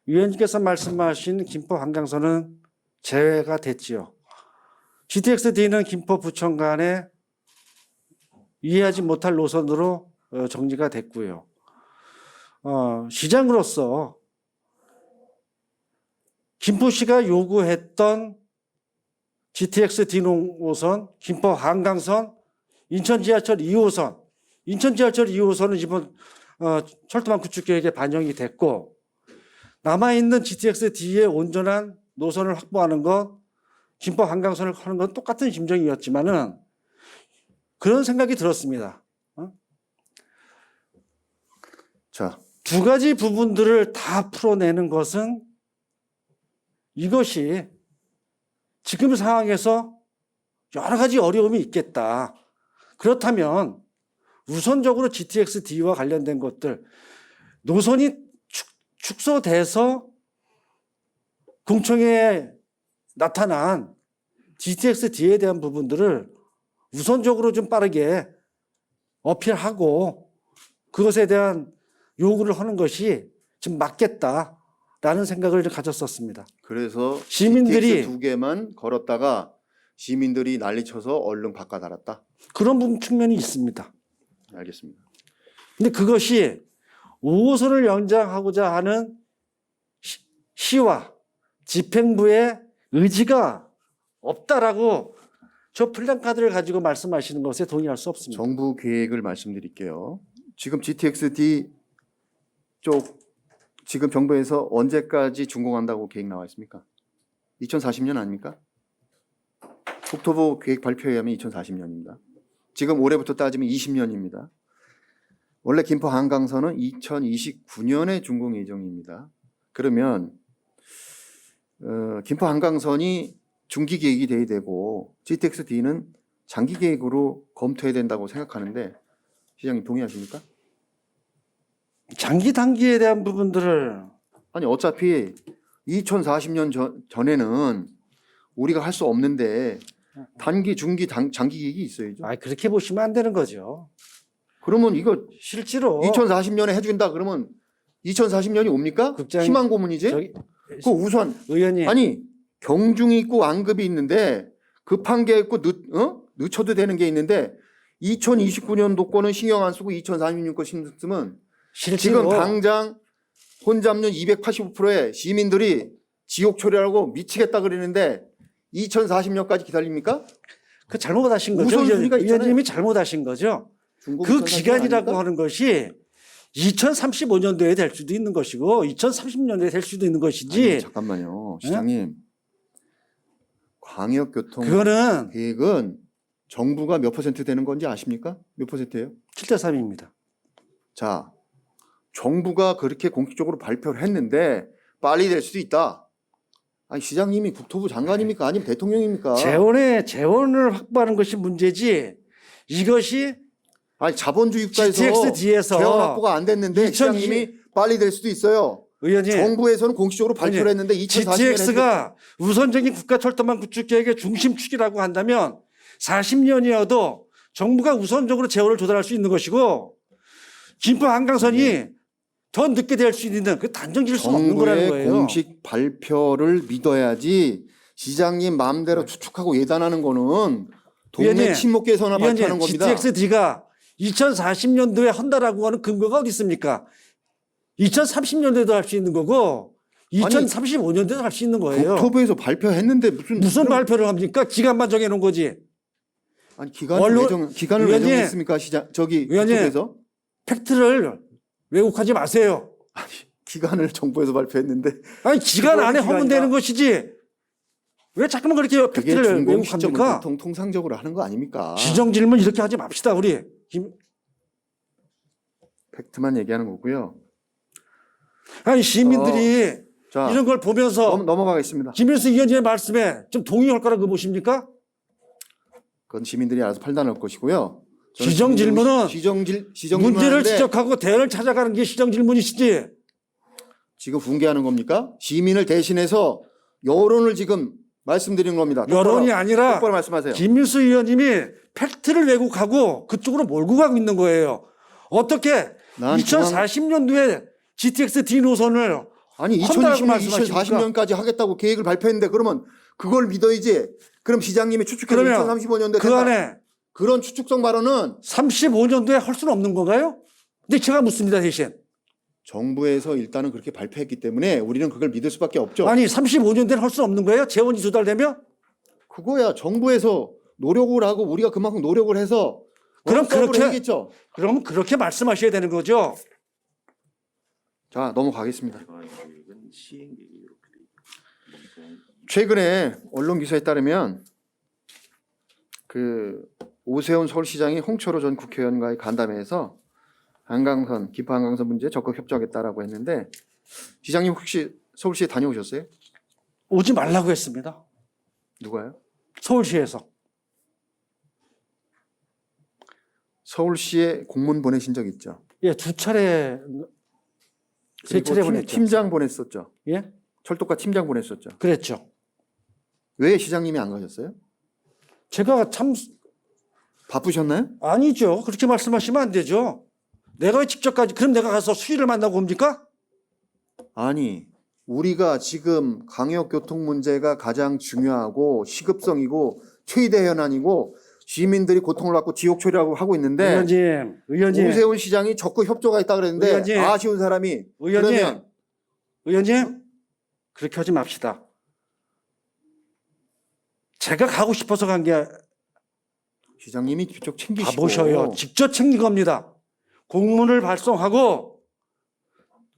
위원님께서 말씀하신 김포 한강선은 제외가 됐지요. GTX-D는 김포 부천 간에 이해하지 못할 노선으로 정리가 됐고요. 시장으로서 김포시가 요구했던 GTX-D 노선, 김포 한강선, 인천 지하철 2호선, 인천 지하철 2호선은 이번 철도망 구축 계획에 반영이 됐고 남아있는 GTX-D의 온전한 노선을 확보하는 것, 김포 한강선을 하는 건 똑같은 심정이었지만은 그런 생각이 들었습니다. 자, 두 가지 부분들을 다 풀어내는 것은 이것이 지금 상황에서 여러 가지 어려움이 있겠다. 그렇다면 우선적으로 GTX-D와 관련된 것들, 노선이 축소돼서 공청회에 나타난 GTX-D에 대한 부분들을 우선적으로 좀 빠르게 어필하고 그것에 대한 요구를 하는 것이 좀 맞겠다라는 생각을 가졌었습니다. 그래서 시민들이 GTX 2개만 걸었다가 시민들이 난리쳐서 얼른 바꿔 달았다. 그런 측면이 있습니다. 알겠습니다. 근데 그것이 5호선을 연장하고자 하는 시와 집행부의 의지가 없다라고 저 플랜카드를 가지고 말씀하시는 것에 동의할 수 없습니다. 정부 계획을 말씀드릴게요. 지금 GTX-D 쪽 지금 정부에서 언제까지 준공한다고 계획 나와 있습니까? 2040년 아닙니까? 국토부 계획 발표에 의하면 2040년입니다. 지금 올해부터 따지면 20년입니다. 원래 김포 한강선은 2029년에 준공 예정입니다. 그러면 김포 한강선이 중기 계획이 돼야 되고 GTX-D는 장기 계획으로 검토해야 된다고 생각하는데 시장님 동의하십니까? 장기 단기에 대한 부분들을 아니 어차피 2040년 전에는 우리가 할 수 없는데 단기, 중기, 장기 계획이 있어야죠. 그렇게 보시면 안 되는 거죠. 그러면 이거 실제로 2040년에 해준다 그러면 2040년이 옵니까? 국장님, 희망 고문이지? 저기 그 우선 의원님 아니 경중이 있고 완급이 있는데 급한 게 있고 늦춰도 되는 게 있는데 2029년도 거는 신경 안 쓰고 2046년 거 신경 쓰면 실제로 지금 당장 혼잡률 285%에 시민들이 지옥 처리하고 미치겠다 그러는데 2040년까지 기다립니까? 그 잘못하신 거죠. 우선순위가 있잖아요. 의원님이 잘못하신 거죠. 중국 그 2040년 기간이라고 아닙니까? 하는 것이 2035년도에 될 수도 있는 것이고 2030년도에 될 수도 있는 것이지. 아니, 잠깐만요, 시장님. 광역교통 그거는 계획은 정부가 몇 퍼센트 되는 건지 아십니까? 몇 퍼센트예요? 7대3입니다. 자, 정부가 그렇게 공식적으로 발표를 했는데 빨리 될 수도 있다. 아니 시장님이 국토부 장관입니까? 아니면 대통령입니까? 재원을 확보하는 것이 문제지. 이것이 아니 자본주의 국가에서 GTX-D에서 재원 확보가 안 됐는데 2020 시장님이 빨리 될 수도 있어요. 의원님 정부에서는 공식적으로 발표를 했는데 2040년에 GTX가 우선적인 국가철도망 구축 계획의 중심축이라고 한다면 40년이어도 정부가 우선적으로 재원을 조달할 수 있는 것이고 김포 한강선이 더 늦게 될 수 있는 그 단정 지을 수 없는 거라는 정부의 거예요. 공식 발표를 믿어야지 시장님 마음대로 추측하고 예단하는 거는 동네 의원님, 친목계에서나 발표하는 겁니다. GTX-D가 2040년도에 한다라고 하는 근거가 어디 있습니까? 2030년도에도 할 수 있는 거고 2035년도에도 할 수 있는 거예요. 국토부에서 발표했는데 무슨 발표를 합니까? 기간만 정해놓은 거지. 아니 기간을 왜 의원님, 정했습니까? 저기 의원님, 국토부에서 팩트를 왜곡하지 마세요. 아니 기간을 정부에서 발표했는데 아니 기간 안에 그거는 하면 되는 것이지. 왜 자꾸만 그렇게 그게 팩트를 준공 시점을 왜곡합니까? 보통 통상적으로 하는 거 아닙니까? 지정 질문 이렇게 하지 맙시다 우리. 팩트만 얘기하는 거고요. 아니 시민들이 자 이런 걸 보면서 넘어가겠습니다. 김일수 의원님의 말씀에 좀 동의할 거라고 보십니까? 그건 시민들이 알아서 판단할 것이고요. 저는 지정 질문은 지정 문제를 질문하는데 지적하고 대안을 찾아가는 게 시정 질문이시지. 지금 붕괴하는 겁니까? 시민을 대신해서 여론을 지금 말씀드리는 겁니다. 여론이 아니라 똑바로 말씀하세요. 김일수 의원님이 팩트를 왜곡하고 그쪽으로 몰고 가고 있는 거예요. 어떻게 난 2040년도에 GTX-D 노선을 아니 한다고 2020년, 말씀하십니까? 2040년까지 하겠다고 계획을 발표했는데 그러면 그걸 믿어야지. 그럼 시장님이 추측해서 그러면 2035년도에 그 안에 그런 추측성 발언은 35년도에 할 수는 없는 건가요? 근데 제가 묻습니다 대신. 정부에서 일단은 그렇게 발표했기 때문에 우리는 그걸 믿을 수밖에 없죠. 아니 35년도에는 할 수는 없는 거예요? 재원이 조달되면? 그거야 정부에서 노력을 하고 우리가 그만큼 노력을 해서 그럼 그렇게 하겠죠. 그러면 그렇게 말씀하셔야 되는 거죠. 자 넘어가겠습니다. 계획은 시행 계획이 이렇게 돼 있고 최근에 언론 기사에 따르면 그 오세훈 서울시장이 홍철호 전 국회의원과의 간담회에서 한강선, 김포 한강선 문제에 적극 협조하겠다라고 했는데 시장님 혹시 서울시에 다녀오셨어요? 오지 말라고 했습니다. 누가요? 서울시에서. 서울시에 공문 보내신 적 있죠? 예, 두 차례, 세 그리고 차례 보냈죠. 팀장 보냈었죠? 예? 철도과 팀장 보냈었죠? 그랬죠. 왜 시장님이 안 가셨어요? 제가 참 바쁘셨나요? 아니죠. 그렇게 말씀하시면 안 되죠. 내가 왜 직접 가지? 그럼 내가 가서 수위를 만나고 옵니까? 아니 우리가 지금 광역교통 문제가 가장 중요하고 시급성이고 최대 현안이고 시민들이 고통을 받고 지옥 처리하고 하고 있는데 의원님, 오세훈 시장이 적극 협조가 있다 그랬는데 의원님. 아쉬운 사람이 그러면 의원님, 그렇게 하지 맙시다. 제가 가고 싶어서 간 게 시장님이 직접 챙기시고. 가보셔요. 직접 챙긴 겁니다. 공문을 발송하고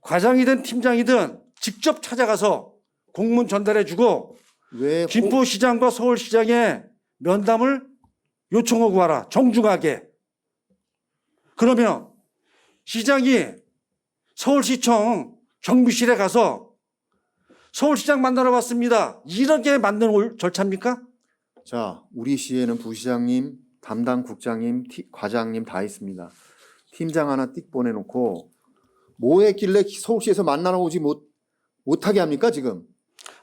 과장이든 팀장이든 직접 찾아가서 공문 전달해주고 왜 김포시장과 서울시장에 면담을 요청하고 와라. 정중하게. 그러면 시장이 서울시청 경비실에 가서 서울시장 만나러 왔습니다. 이렇게 만드는 절차입니까? 자, 우리 시에는 부시장님, 담당 국장님, 과장님 다 있습니다. 팀장 하나 띡 보내놓고 뭐 했길래 서울시에서 만나러 오지 못하게 합니까 지금?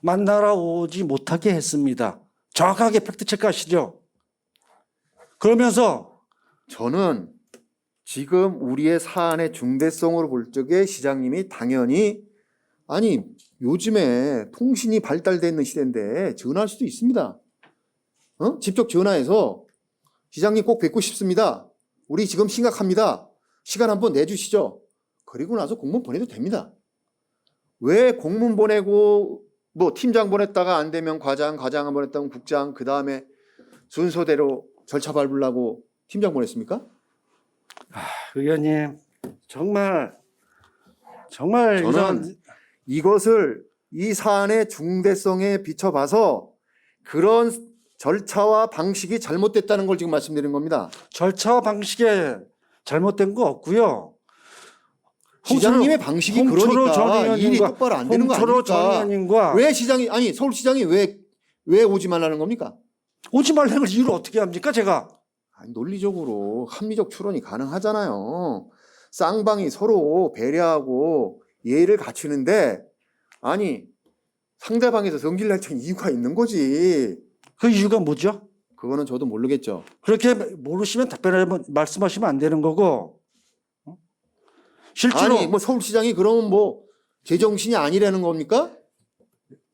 만나러 오지 못하게 했습니다. 정확하게 팩트체크 하시죠. 그러면서 저는 지금 우리의 사안의 중대성으로 볼 적에 시장님이 당연히 아니 요즘에 통신이 발달되어 있는 시대인데 전화할 수도 있습니다. 직접 전화해서 시장님 꼭 뵙고 싶습니다. 우리 지금 심각합니다. 시간 한번 내주시죠. 그리고 나서 공문 보내도 됩니다. 왜 공문 보내고 뭐 팀장 보냈다가 안 되면 과장 안 보냈다면 국장 그 다음에 순서대로 절차 밟으려고 팀장 보냈습니까? 의원님 정말 저는 이것을 이 사안의 중대성에 비춰봐서 그런 절차와 방식이 잘못됐다는 걸 지금 말씀드리는 겁니다. 절차와 방식에 잘못된 거 없고요. 시장님의 방식이 홍철호 전 그러니까 의원님과 일이 똑바로 안 되는 거 홍철호 전 아닙니까? 의원님과 왜 시장이 아니 서울시장이 왜 오지 말라는 겁니까? 오지 말라는 이유를 어떻게 합니까 제가? 아니, 논리적으로 합리적 추론이 가능하잖아요. 쌍방이 서로 배려하고 예의를 갖추는데 아니 상대방에서 성질 날 이유가 있는 거지. 그 이유가 뭐죠? 그거는 저도 모르겠죠. 그렇게 모르시면 답변을 말씀하시면 안 되는 거고. 실제로 아니 뭐 서울시장이 그러면 뭐 제정신이 아니라는 겁니까?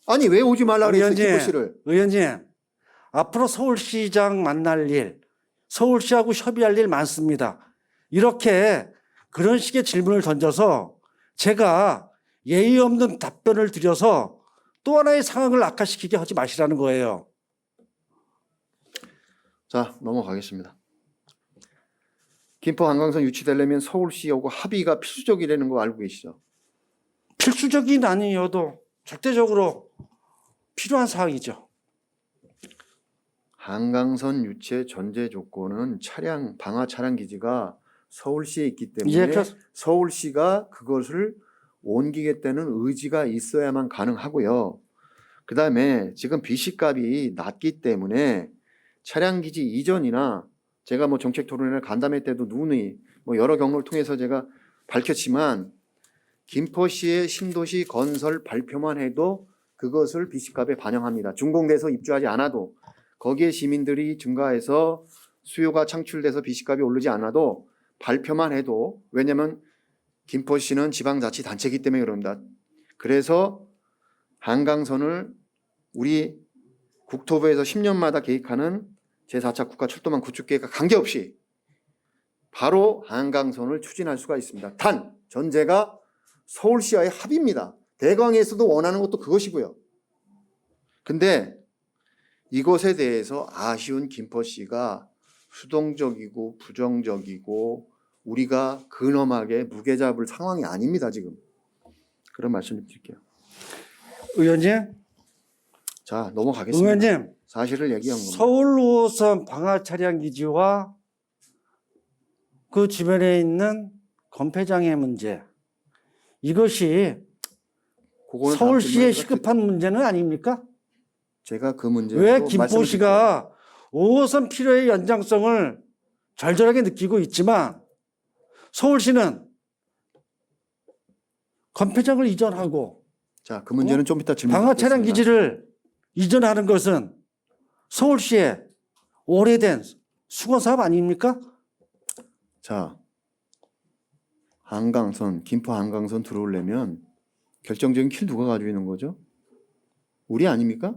아니 왜 오지 말라 그랬어요 김포시를? 의원님 앞으로 서울시장 만날 일, 서울시하고 협의할 일 많습니다. 이렇게 그런 식의 질문을 던져서 제가 예의 없는 답변을 드려서 또 하나의 상황을 악화시키게 하지 마시라는 거예요. 자 넘어가겠습니다. 김포 한강선 유치되려면 서울시하고 합의가 필수적이라는 거 알고 계시죠? 필수적인 아니어도 절대적으로 필요한 사항이죠. 한강선 유치의 전제 조건은 방화 차량 기지가 서울시에 있기 때문에 예, 서울시가 그것을 옮기겠다는 의지가 있어야만 가능하고요. 그 다음에 지금 비시값이 낮기 때문에 차량 기지 이전이나 제가 뭐 정책 토론회를 간담회 때도 누누이 뭐 여러 경로를 통해서 제가 밝혔지만 김포시의 신도시 건설 발표만 해도 그것을 비시값에 반영합니다. 준공돼서 입주하지 않아도 거기에 시민들이 증가해서 수요가 창출돼서 비시값이 오르지 않아도 발표만 해도 왜냐하면 김포시는 지방자치단체이기 때문에 그럽니다. 그래서 한강선을 우리 국토부에서 10년마다 계획하는 제4차 국가철도망 구축계획과 관계없이 바로 한강선을 추진할 수가 있습니다. 단 전제가 서울시와의 합의입니다. 대광에서도 원하는 것도 그것이고요. 근데 이것에 대해서 아쉬운 김포시가 수동적이고 부정적이고 우리가 근엄하게 무게 잡을 상황이 아닙니다. 지금 그런 말씀을 드릴게요. 의원님, 자 넘어가겠습니다. 의원님, 사실을 얘기한 겁니다. 서울 5호선 방화 차량 기지와 그 주변에 있는 건폐장애 문제, 이것이 그거는 서울시의 다음 질문에 시급한 문제는 아닙니까? 제가 그 문제 왜 김포시가 5호선 필요의 연장성을 절절하게 느끼고 있지만 서울시는 건폐장을 이전하고 자그 문제는 좀 이따 질문 방화 차량 드리겠습니다. 기지를 이전하는 것은 서울시의 오래된 수건 사업 아닙니까? 자 한강선 김포 한강선 들어오려면 결정적인 킬 누가 가지고 있는 거죠? 우리 아닙니까?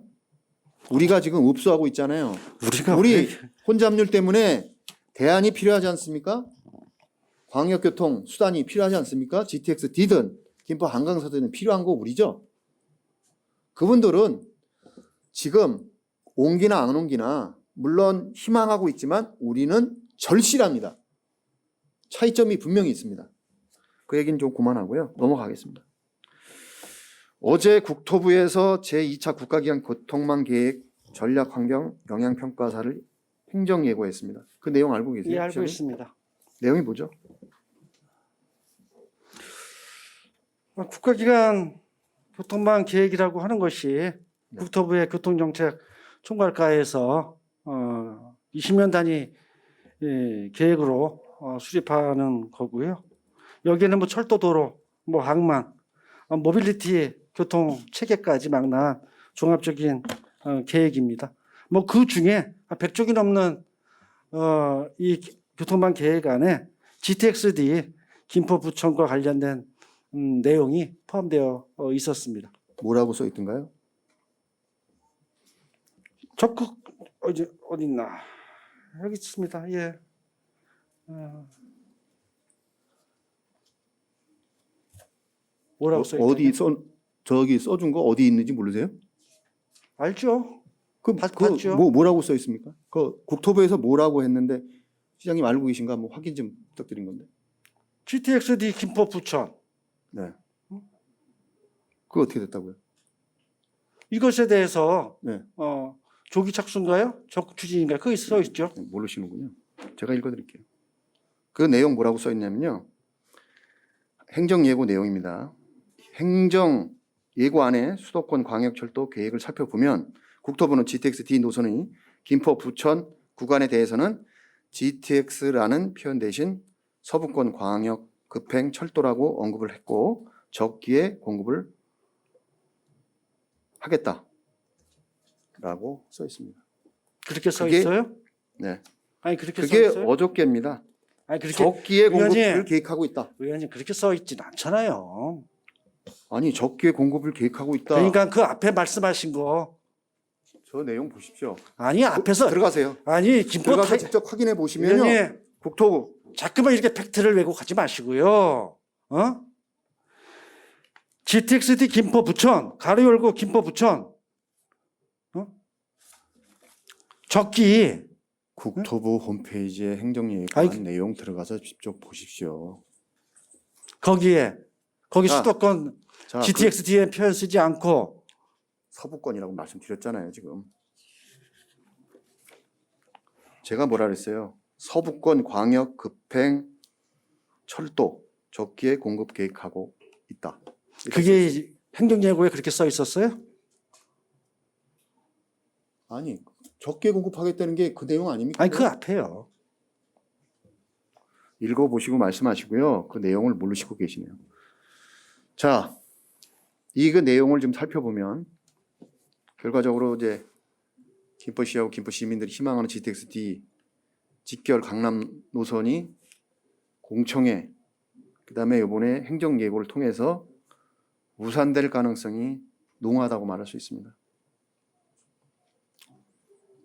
우리가 지금 읍수하고 있잖아요. 우리 혼잡률 때문에 대안이 필요하지 않습니까? 광역교통 수단이 필요하지 않습니까? GTX D든 김포 한강선든 필요한 거 우리죠. 그분들은 지금 옮기나 안 옮기나 물론 희망하고 있지만 우리는 절실합니다. 차이점이 분명히 있습니다. 그 얘기는 좀 그만하고요. 넘어가겠습니다. 어제 국토부에서 제2차 국가기관 교통망 계획 전략 환경 영향평가사를 행정 예고했습니다. 그 내용 알고 계세요? 예, 알고 시장님? 있습니다. 내용이 뭐죠? 국가기관 교통망 계획이라고 하는 것이 국토부의 교통정책 총괄과에서 20년 단위 계획으로 수립하는 거고요. 여기에는 뭐 철도, 도로, 뭐 항만, 모빌리티 교통 체계까지 망라한 종합적인 계획입니다. 뭐 그 중에 100쪽이 넘는 이 교통망 계획 안에 GTX-D 김포 부천과 관련된 내용이 포함되어 있었습니다. 뭐라고 써 있던가요? 적극 어디 있나? 여기 있습니다. 예. 뭐라고 써 있나요? 어디 저기 써준 거 어디 있는지 모르세요? 알죠? 봤죠? 뭐라고 써 있습니까? 그 국토부에서 뭐라고 했는데 시장님 알고 계신가 한번 확인 좀 부탁드린 건데. GTX-D 김포 부천 네. 그거 어떻게 됐다고요? 이것에 대해서 네. 조기 착수인가요? 적극 추진인가요? 거기 써 있죠. 모르시는군요. 제가 읽어드릴게요. 그 내용 뭐라고 써 있냐면요. 행정 예고 내용입니다. 행정 예고 안에 수도권 광역철도 계획을 살펴보면 국토부는 GTX-D 노선의 김포 부천 구간에 대해서는 GTX라는 표현 대신 서부권 광역 급행 철도라고 언급을 했고 적기에 공급을 하겠다라고 써 있습니다. 그렇게 써 그게- 있어요? 네, 아니 그렇게 써 그게 있어요? 어저께입니다. 아니 그렇게 적기에 공급을 의원님. 계획하고 있다. 의원님 그렇게 써 있진 않잖아요. 아니 적기에 공급을 계획하고 있다. 그러니까 그 앞에 말씀하신 거 저 내용 보십시오. 아니 앞에서 들어가세요. 아니 김포 들어가서 타이 직접 확인해 보시면요. 의원님 국토부 자꾸만 이렇게 팩트를 외고 가지 마시고요. GTX-D 김포 부천 가로 열고 김포 부천 적기 국토부 홈페이지에 행정예고한 아이, 내용 들어가서 직접 보십시오. 거기 자, 수도권 자, GTX-D에 표현 쓰지 않고 서부권이라고 말씀드렸잖아요, 지금. 제가 뭐라 그랬어요? 서부권 광역 급행 철도 적기에 공급 계획하고 있다. 그게 행정예고에 그렇게 써 있었어요? 아니, 적기에 공급하겠다는 게 그 내용 아닙니까? 아니 그 앞에요. 읽어보시고 말씀하시고요. 그 내용을 모르시고 계시네요. 자, 이 그 내용을 좀 살펴보면 결과적으로 이제 김포시하고 김포 시민들이 희망하는 GTX-D 직결 강남 노선이 공청회 그다음에 이번에 행정 예고를 통해서 무산될 가능성이 농후하다고 말할 수 있습니다.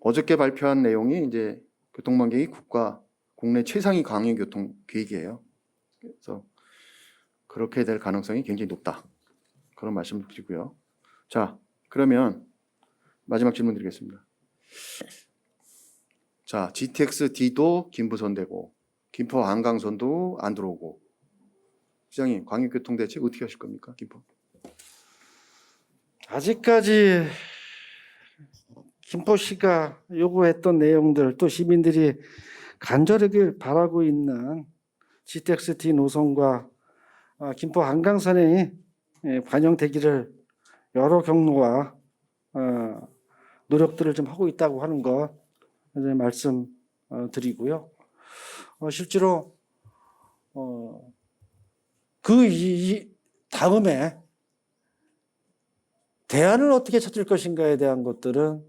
어저께 발표한 내용이 이제 교통망 계획이 국내 최상위 광역 교통 계획이에요. 그래서 그렇게 될 가능성이 굉장히 높다. 그런 말씀을 드리고요. 자, 그러면 마지막 질문 드리겠습니다. 자, GTX-D도 김부선되고 김포 한강선도 안 들어오고 시장님 광역교통 대책 어떻게 하실 겁니까? 김포? 아직까지 김포시가 요구했던 내용들 또 시민들이 간절하게 바라고 있는 GTX-D 노선과 김포 한강선에 반영되기를 여러 경로와 노력들을 좀 하고 있다고 하는 것 이제 말씀드리고요. 실제로 이 다음에 대안을 어떻게 찾을 것인가에 대한 것들은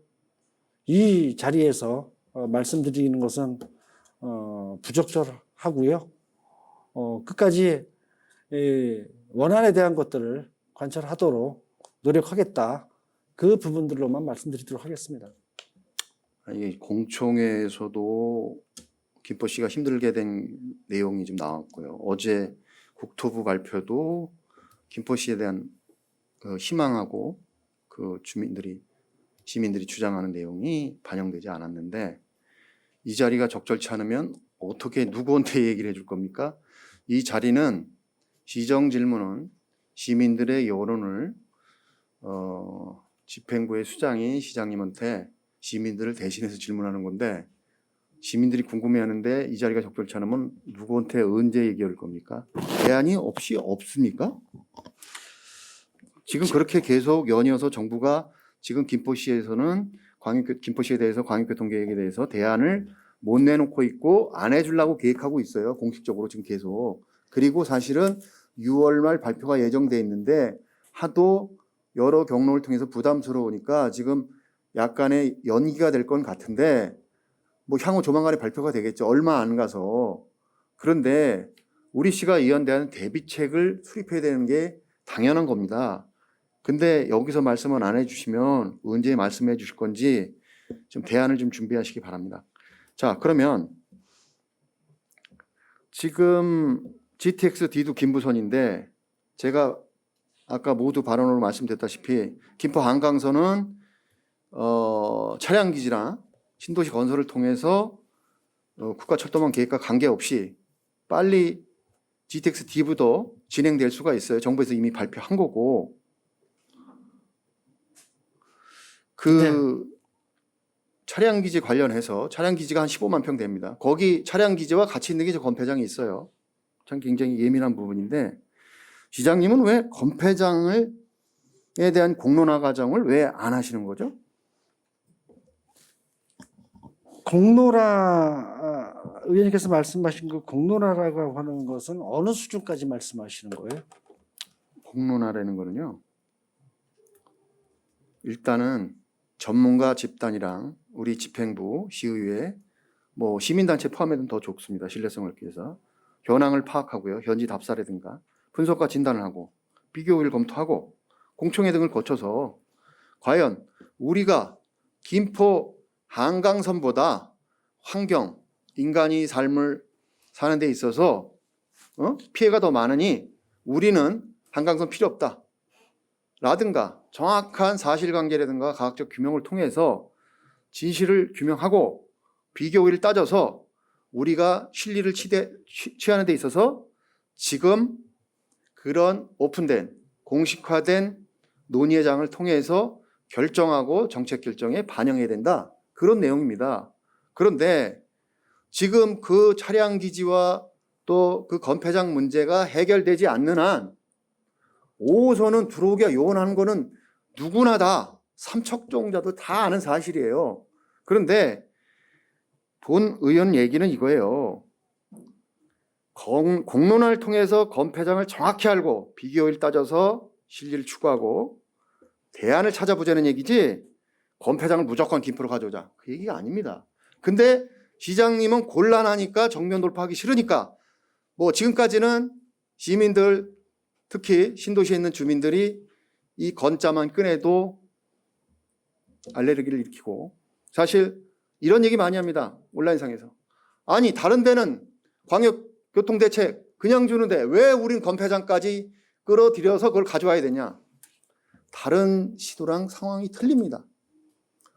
이 자리에서 말씀드리는 것은 부적절하고요. 끝까지 원안에 대한 것들을 관찰하도록 노력하겠다. 그 부분들로만 말씀드리도록 하겠습니다. 아니, 공청회에서도 김포시가 힘들게 된 내용이 좀 나왔고요. 어제 국토부 발표도 김포시에 대한 희망하고 그 주민들이 시민들이 주장하는 내용이 반영되지 않았는데 이 자리가 적절치 않으면 어떻게 누구한테 얘기를 해줄 겁니까? 이 자리는 시정 질문은 시민들의 여론을 집행부의 수장인 시장님한테 시민들을 대신해서 질문하는 건데 시민들이 궁금해하는데 이 자리가 적절치 않으면 누구한테 언제 얘기할 겁니까? 대안이 없습니까? 지금 그렇게 계속 연이어서 정부가 지금 김포시에서는 김포시에 대해서 광역교통계획에 대해서 대안을 못 내놓고 있고 안 해주려고 계획하고 있어요. 공식적으로 지금 계속. 그리고 사실은 6월 말 발표가 예정돼 있는데 하도 여러 경로를 통해서 부담스러우니까 지금 약간의 연기가 될 건 같은데 뭐 향후 조만간에 발표가 되겠죠. 얼마 안 가서. 그런데 우리 시가 이에 대한 대비책을 수립해야 되는 게 당연한 겁니다. 근데 여기서 말씀을 안 해주시면 언제 말씀해 주실 건지 좀 대안을 좀 준비하시기 바랍니다. 자, 그러면 지금 GTX D2 김부선인데 제가 아까 모두 발언으로 말씀드렸다시피 김포 한강선은 차량기지나 신도시 건설을 통해서 국가철도망 계획과 관계없이 빨리 GTX D부도 진행될 수가 있어요. 정부에서 이미 발표한 거고 차량기지 관련해서 차량기지가 한 15만 평 됩니다. 거기 차량기지와 같이 있는 게 저 건폐장이 있어요. 참 굉장히 예민한 부분인데 시장님은 왜 건폐장에 대한 공론화 과정을 왜 안 하시는 거죠? 공론화 의원님께서 말씀하신 그 공론화라고 하는 것은 어느 수준까지 말씀하시는 거예요? 공론화라는 거는요. 일단은 전문가 집단이랑 우리 집행부, 시의회, 뭐 시민단체 포함해도 더 좋습니다. 신뢰성을 얻기 위해서. 현황을 파악하고요. 현지 답사라든가 분석과 진단을 하고 비교를 검토하고 공청회 등을 거쳐서 과연 우리가 김포 한강선보다 환경, 인간이 삶을 사는 데 있어서 피해가 더 많으니 우리는 한강선 필요 없다. 라든가 정확한 사실관계라든가 과학적 규명을 통해서 진실을 규명하고 비교를 따져서 우리가 실리를 취하는 데 있어서 지금 그런 오픈된 공식화된 논의의 장을 통해서 결정하고 정책 결정에 반영해야 된다. 그런 내용입니다. 그런데 지금 그 차량 기지와 또 그 건폐장 문제가 해결되지 않는 한 5호선은 들어오기가 요원하는 거는 누구나 다 삼척종자도 다 아는 사실이에요. 그런데 본 의원 얘기는 이거예요. 공론화를 통해서 건폐장을 정확히 알고 비교를 따져서 실리를 추구하고 대안을 찾아보자는 얘기지 건폐장을 무조건 김포로 가져오자 그 얘기가 아닙니다. 근데 시장님은 곤란하니까 정면 돌파하기 싫으니까 뭐 지금까지는 시민들 특히 신도시에 있는 주민들이 이 건자만 꺼내도 알레르기를 일으키고 사실 이런 얘기 많이 합니다. 온라인상에서. 아니 다른 데는 광역교통대책 그냥 주는데 왜 우린 건폐장까지 끌어들여서 그걸 가져와야 되냐. 다른 시도랑 상황이 틀립니다.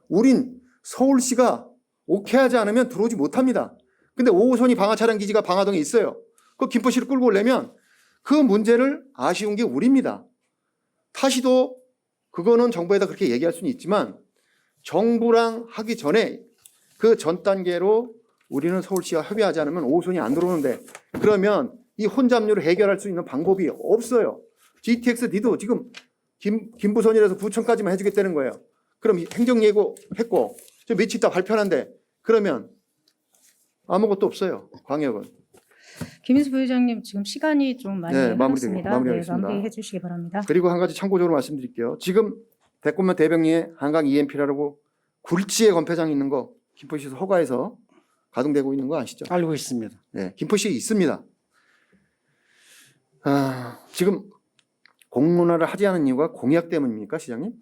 우린 서울시가 오케이 하지 않으면 들어오지 못합니다. 근데 5호선이 방화차량 기지가 방화동에 있어요. 그 김포시를 끌고 오려면 그 문제를 아쉬운 게 우리입니다. 타시도 그거는 정부에다 그렇게 얘기할 수는 있지만 정부랑 하기 전에 그 전 단계로 우리는 서울시와 협의하지 않으면 5호선이 안 들어오는데 그러면 이 혼잡률을 해결할 수 있는 방법이 없어요. GTX-D도 지금 김부선이라서 부천까지만 해주겠다는 거예요. 그럼 행정 예고했고 며칠 있다 발표하는데 그러면 아무것도 없어요. 광역은. 김인수 부회장님 지금 시간이 좀 많이 흘렀습니다. 마무리하겠습니다. 마무리해 주시기 바랍니다. 그리고 한 가지 참고적으로 말씀드릴게요. 지금 대권면 대병리에 한강 EMP라고 굴지의 건폐장이 있는 거 김포시에서 허가해서 가동되고 있는 거 아시죠? 알고 있습니다. 네, 김포시에 있습니다. 지금 공론화를 하지 않은 이유가 공약 때문입니까, 시장님?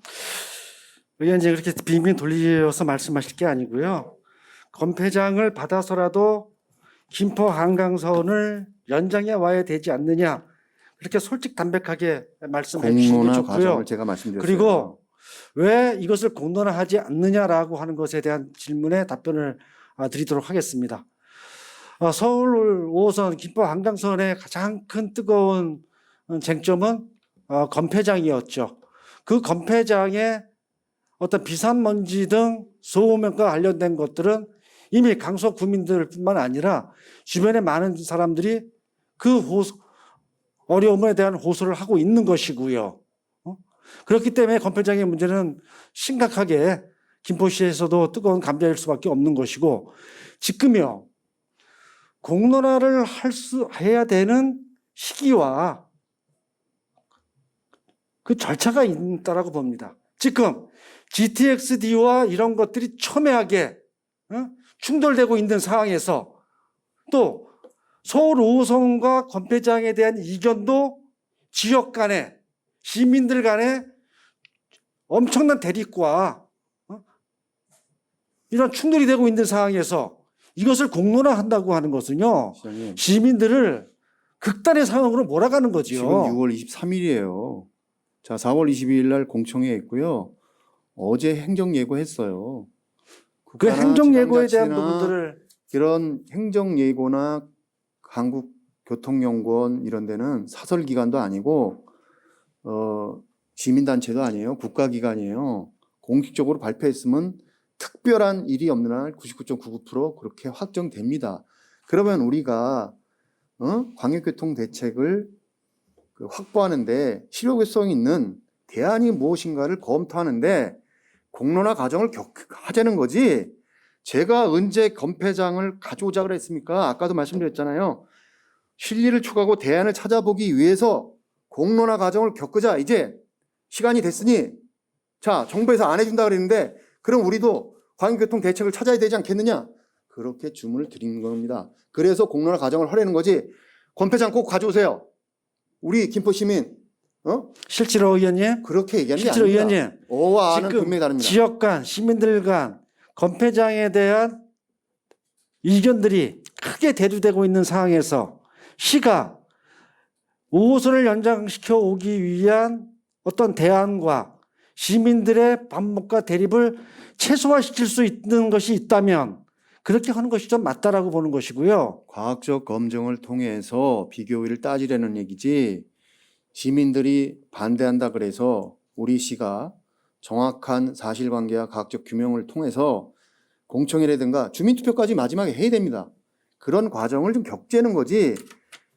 의원님 그렇게 빙빙 돌리셔서 말씀하실 게 아니고요. 건폐장을 받아서라도 김포 한강선을 연장해 와야 되지 않느냐. 그렇게 솔직담백하게 말씀해 주시는 게 공론화 좋고요. 과정을 제가 말씀드렸어요. 그리고 왜 이것을 공론화하지 않느냐라고 하는 것에 대한 질문에 답변을 드리도록 하겠습니다. 서울 5호선 김포 한강선의 가장 큰 뜨거운 쟁점은 건폐장이었죠. 그 건폐장의 어떤 비산먼지 등 소음과 관련된 것들은 이미 강서 구민들뿐만 아니라 주변에 많은 사람들이 그 어려움에 대한 호소를 하고 있는 것이고요. 그렇기 때문에 건폐장의 문제는 심각하게 김포시에서도 뜨거운 감자일 수밖에 없는 것이고, 지금요 공론화를 해야 되는 시기와 그 절차가 있다라고 봅니다. 지금 GTX-D와 이런 것들이 첨예하게 충돌되고 있는 상황에서 또 서울 5호선과 건폐장에 대한 이견도 지역 간에 시민들 간에 엄청난 대립과 이런 충돌이 되고 있는 상황에서 이것을 공론화한다고 하는 것은요, 시장님, 시민들을 극단의 상황으로 몰아가는 거지요. 지금 6월 23일이에요. 자, 4월 22일 날 공청회 했고요. 어제 행정 예고했어요. 그 행정 예고에 대한 지방자치나 부분들을 이런 행정 예고나 한국교통연구원 이런 데는 사설 기관도 아니고 시민단체도 아니에요. 국가기관이에요. 공식적으로 발표했으면 특별한 일이 없는 한 99.99% 그렇게 확정됩니다. 그러면 우리가 광역교통 대책을 확보하는데 실효성 있는 대안이 무엇인가를 검토하는데 공론화 과정을 하자는 거지. 제가 언제 건폐장을 가져오자 그랬습니까? 아까도 말씀드렸잖아요. 실리를 추구하고 대안을 찾아보기 위해서 공론화 과정을 겪으자. 이제 시간이 됐으니, 자, 정부에서 안 해준다 그랬는데 그럼 우리도 광역교통 대책을 찾아야 되지 않겠느냐? 그렇게 주문을 드린 겁니다. 그래서 공론화 과정을 하려는 거지. 건폐장 꼭 가져오세요. 우리 김포 시민, 실제로 의원님, 그렇게 얘기하는 게 실제로 아닙니다. 의원님, 어와 아는 지금 분명히 다릅니다. 지역 간 시민들 간 건폐장에 대한 이견들이 크게 대두되고 있는 상황에서 시가 5호선을 연장시켜 오기 위한 어떤 대안과 시민들의 반목과 대립을 최소화시킬 수 있는 것이 있다면 그렇게 하는 것이 좀 맞다라고 보는 것이고요. 과학적 검증을 통해서 비교율을 따지려는 얘기지, 시민들이 반대한다 그래서 우리 시가 정확한 사실관계와 과학적 규명을 통해서 공청회라든가 주민투표까지 마지막에 해야 됩니다. 그런 과정을 좀 겪자는 거지,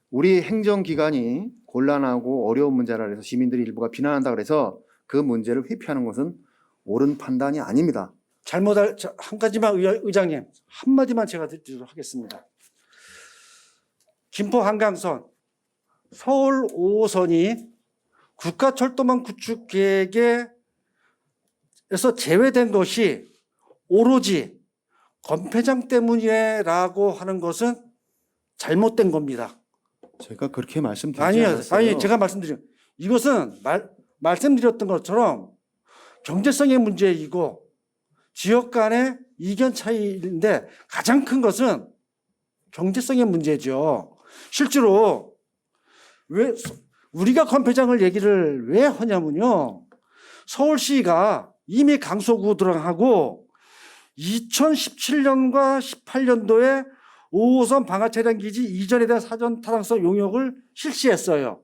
우리 행정기관이 곤란하고 어려운 문제라 해서 시민들이 일부가 비난한다 그래서 그 문제를 회피하는 것은 옳은 판단이 아닙니다. 한 가지만 의장님, 한마디만 제가 드리도록 하겠습니다. 김포 한강선, 서울 5호선이 국가철도망 구축 계획에서 제외된 것이 오로지 건폐장 때문이라고 하는 것은 잘못된 겁니다. 제가 그렇게 말씀드리지 않았어요. 아니, 제가 말씀드린 이것은 말씀드렸던 것처럼 경제성의 문제이고 지역 간의 이견 차이인데 가장 큰 것은 경제성의 문제죠. 실제로 왜 우리가 건폐장을 얘기를 왜 하냐면요, 서울시가 이미 강서구들하고 2017년과 18년도에 5호선 방화차량기지 이전에 대한 사전 타당성 용역을 실시했어요.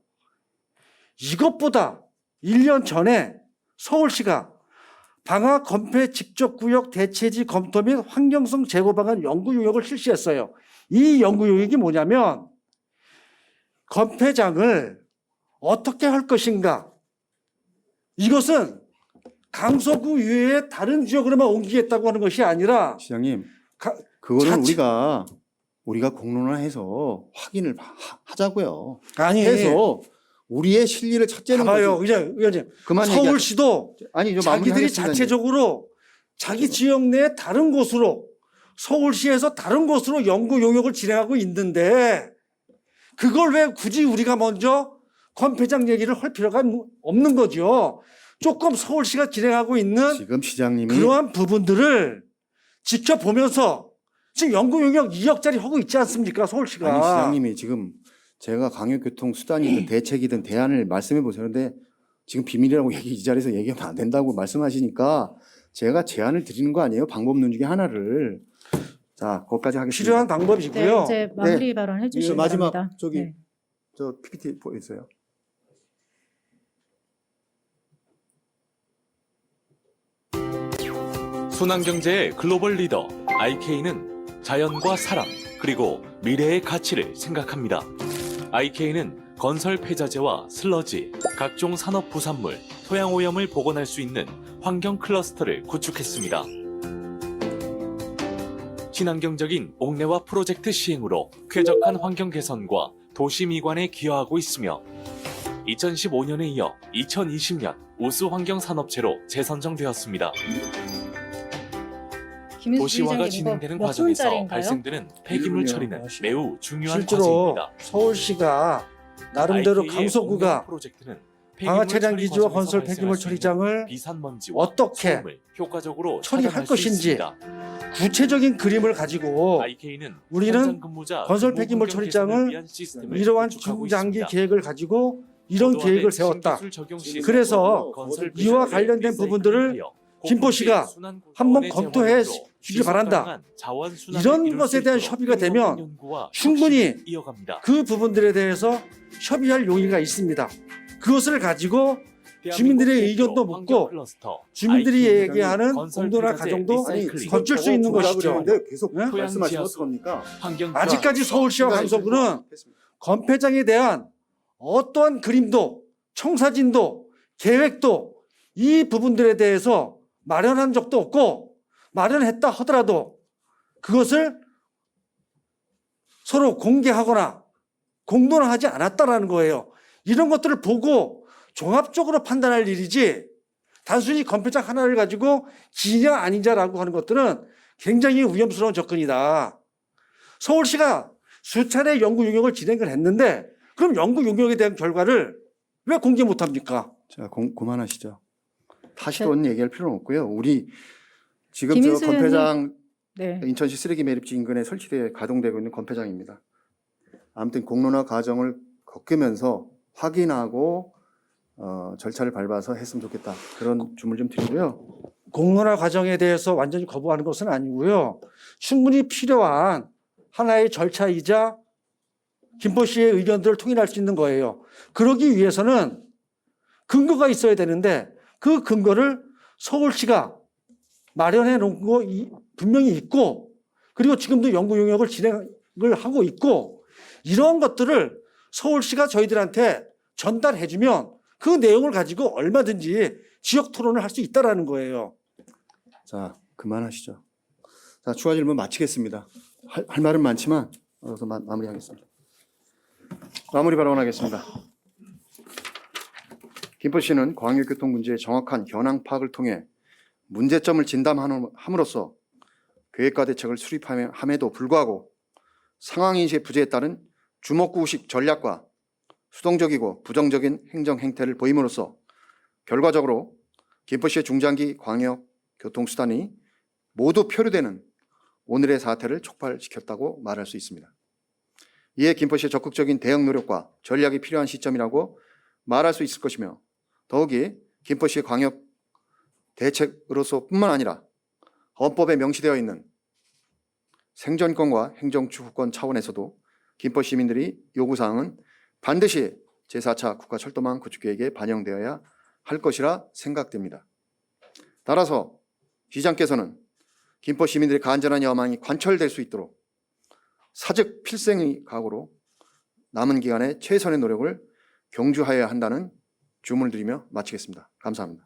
이것보다 1년 전에 서울시가 방화 건폐 직접구역 대체지 검토 및 환경성 제고 방안 연구 용역을 실시했어요. 이 연구 용역이 뭐냐면 건폐장을 어떻게 할 것인가, 이것은 강서구 이외의 다른 지역으로만 옮기겠다고 하는 것이 아니라 시장님, 그거는 자칫- 우리가 공론화해서 확인을 하자고요. 아니 해서 우리의 실리를 찾자는 봐봐요, 거지. 의원님. 그만 서울시도 아니, 저 자기들이 마무리하겠습니다, 이제. 자체적으로 자기 지역 내 다른 곳으로, 서울시에서 다른 곳으로 연구 용역을 진행하고 있는데 그걸 왜 굳이 우리가 먼저 건폐장 얘기를 할 필요가 없는 거죠. 조금 서울시가 진행하고 있는 지금 시장님이 그러한 부분들을 지켜보면서 지금 연구 용역 2억짜리 하고 있지 않습니까, 서울시가. 아니, 시장님이 지금 제가 광역교통 수단이든 대책이든 대안을 말씀해 보세요. 그런데 지금 비밀이라고 이 자리에서 얘기하면 안 된다고 말씀하시니까 제가 제안을 드리는 거 아니에요? 방법론 중에 하나를. 자, 거기까지 하겠습니다. 필요한 네, 방법이고요. 이제 마무리 발언 해주시기 마지막 바랍니다. 저기 네. 저 PPT 보여주세요. 순환경제의 글로벌 리더 IK는 자연과 사람 그리고 미래의 가치를 생각합니다. IK는 건설 폐자재와 슬러지, 각종 산업 부산물, 토양 오염을 복원할 수 있는 환경 클러스터를 구축했습니다. 친환경적인 옥내화 프로젝트 시행으로 쾌적한 환경 개선과 도시 미관에 기여하고 있으며 2015년에 이어 2020년 우수 환경 산업체로 재선정되었습니다. 김인수 도시화가 부의장님, 진행되는 이거 몇 과정에서 분짜리인가요? 발생되는 폐기물 처리는 매우 중요한 실제로 과제입니다. 서울시가 나름대로 IK의 강서구가 옥내화 프로젝트는 폐기물 방화 차량 처리 기지와 과정에서 건설 발생할 폐기물 수 처리장을 있는 비산먼지와 어떻게 소음을 효과적으로 처리할 차단할 수 것인지 있습니다. 구체적인 그림을 가지고 IK는 우리는 현장 근무자 건설 근무 폐기물 환경 처리장을 개선을 위한 시스템을 이러한 구축하고 중장기 있습니다. 계획을 가지고 이런 고도화된 계획을 세웠다. 신기술 적용 시스템으로 그래서 건설 이와 폐기물을 관련된 부분들을 리사이클링하여 김포시가 순환 한번 고자원의 검토해 재원으로 주길 바란다. 자원 순환을 이런 이룰 것에 수 대한 있도록 협의가 되면 연구와 충분히 혁신을 이어갑니다. 그 부분들에 대해서 협의할 용의가 있습니다. 그것을 가지고 주민들의 의견도 묻고 주민들이 얘기하는 공론화 과정도 거칠 수 있는 것이죠. 계속 네? 말씀하시면 어떡합니까? 아직까지 서울시와 강서구는 건폐장에 대한 어떠한 그림도 청사진도 계획도 이 부분들에 대해서 마련한 적도 없고 마련했다 하더라도 그것을 서로 공개하거나 공론화하지 않았다라는 거예요. 이런 것들을 보고 종합적으로 판단할 일이지 단순히 건폐장 하나를 가지고 기냐 아니냐라고 하는 것들은 굉장히 위험스러운 접근이다. 서울시가 수차례 연구 용역을 진행을 했는데 그럼 연구 용역에 대한 결과를 왜 공개 못합니까? 자, 그만하시죠. 다시 또 얘기할 필요는 없고요. 우리 지금 저 김인수 건폐장 네. 인천시 쓰레기 매립지 인근에 설치돼 가동되고 있는 건폐장입니다. 아무튼 공론화 과정을 겪으면서 확인하고 절차를 밟아서 했으면 좋겠다. 그런 주문을 좀 드리고요. 공론화 과정에 대해서 완전히 거부하는 것은 아니고요. 충분히 필요한 하나의 절차이자 김포시의 의견들을 통일할 수 있는 거예요. 그러기 위해서는 근거가 있어야 되는데 그 근거를 서울시가 마련해 놓은 거 분명히 있고 그리고 지금도 연구 용역을 진행을 하고 있고 이런 것들을 서울시가 저희들한테 전달해주면 그 내용을 가지고 얼마든지 지역 토론을 할 수 있다는 거예요. 자, 그만하시죠. 자, 추가 질문 마치겠습니다. 할 말은 많지만 그래서 마무리하겠습니다. 마무리 발언하겠습니다. 김포시는 광역교통 문제의 정확한 현황 파악을 통해 문제점을 진단함으로써 계획과 대책을 수립함에도 불구하고 상황인식 부재에 따른 주먹구구식 전략과 수동적이고 부정적인 행정 행태를 보임으로써 결과적으로 김포시의 중장기 광역 교통수단이 모두 표류되는 오늘의 사태를 촉발시켰다고 말할 수 있습니다. 이에 김포시의 적극적인 대응 노력과 전략이 필요한 시점이라고 말할 수 있을 것이며 더욱이 김포시의 광역 대책으로서뿐만 아니라 헌법에 명시되어 있는 생존권과 행정주권 차원에서도 김포 시민들이 요구사항은 반드시 제4차 국가철도망 구축계획에 반영되어야 할 것이라 생각됩니다. 따라서 시장께서는 김포 시민들의 간절한 여망이 관철될 수 있도록 사즉 필생의 각오로 남은 기간에 최선의 노력을 경주하여야 한다는 주문을 드리며 마치겠습니다. 감사합니다.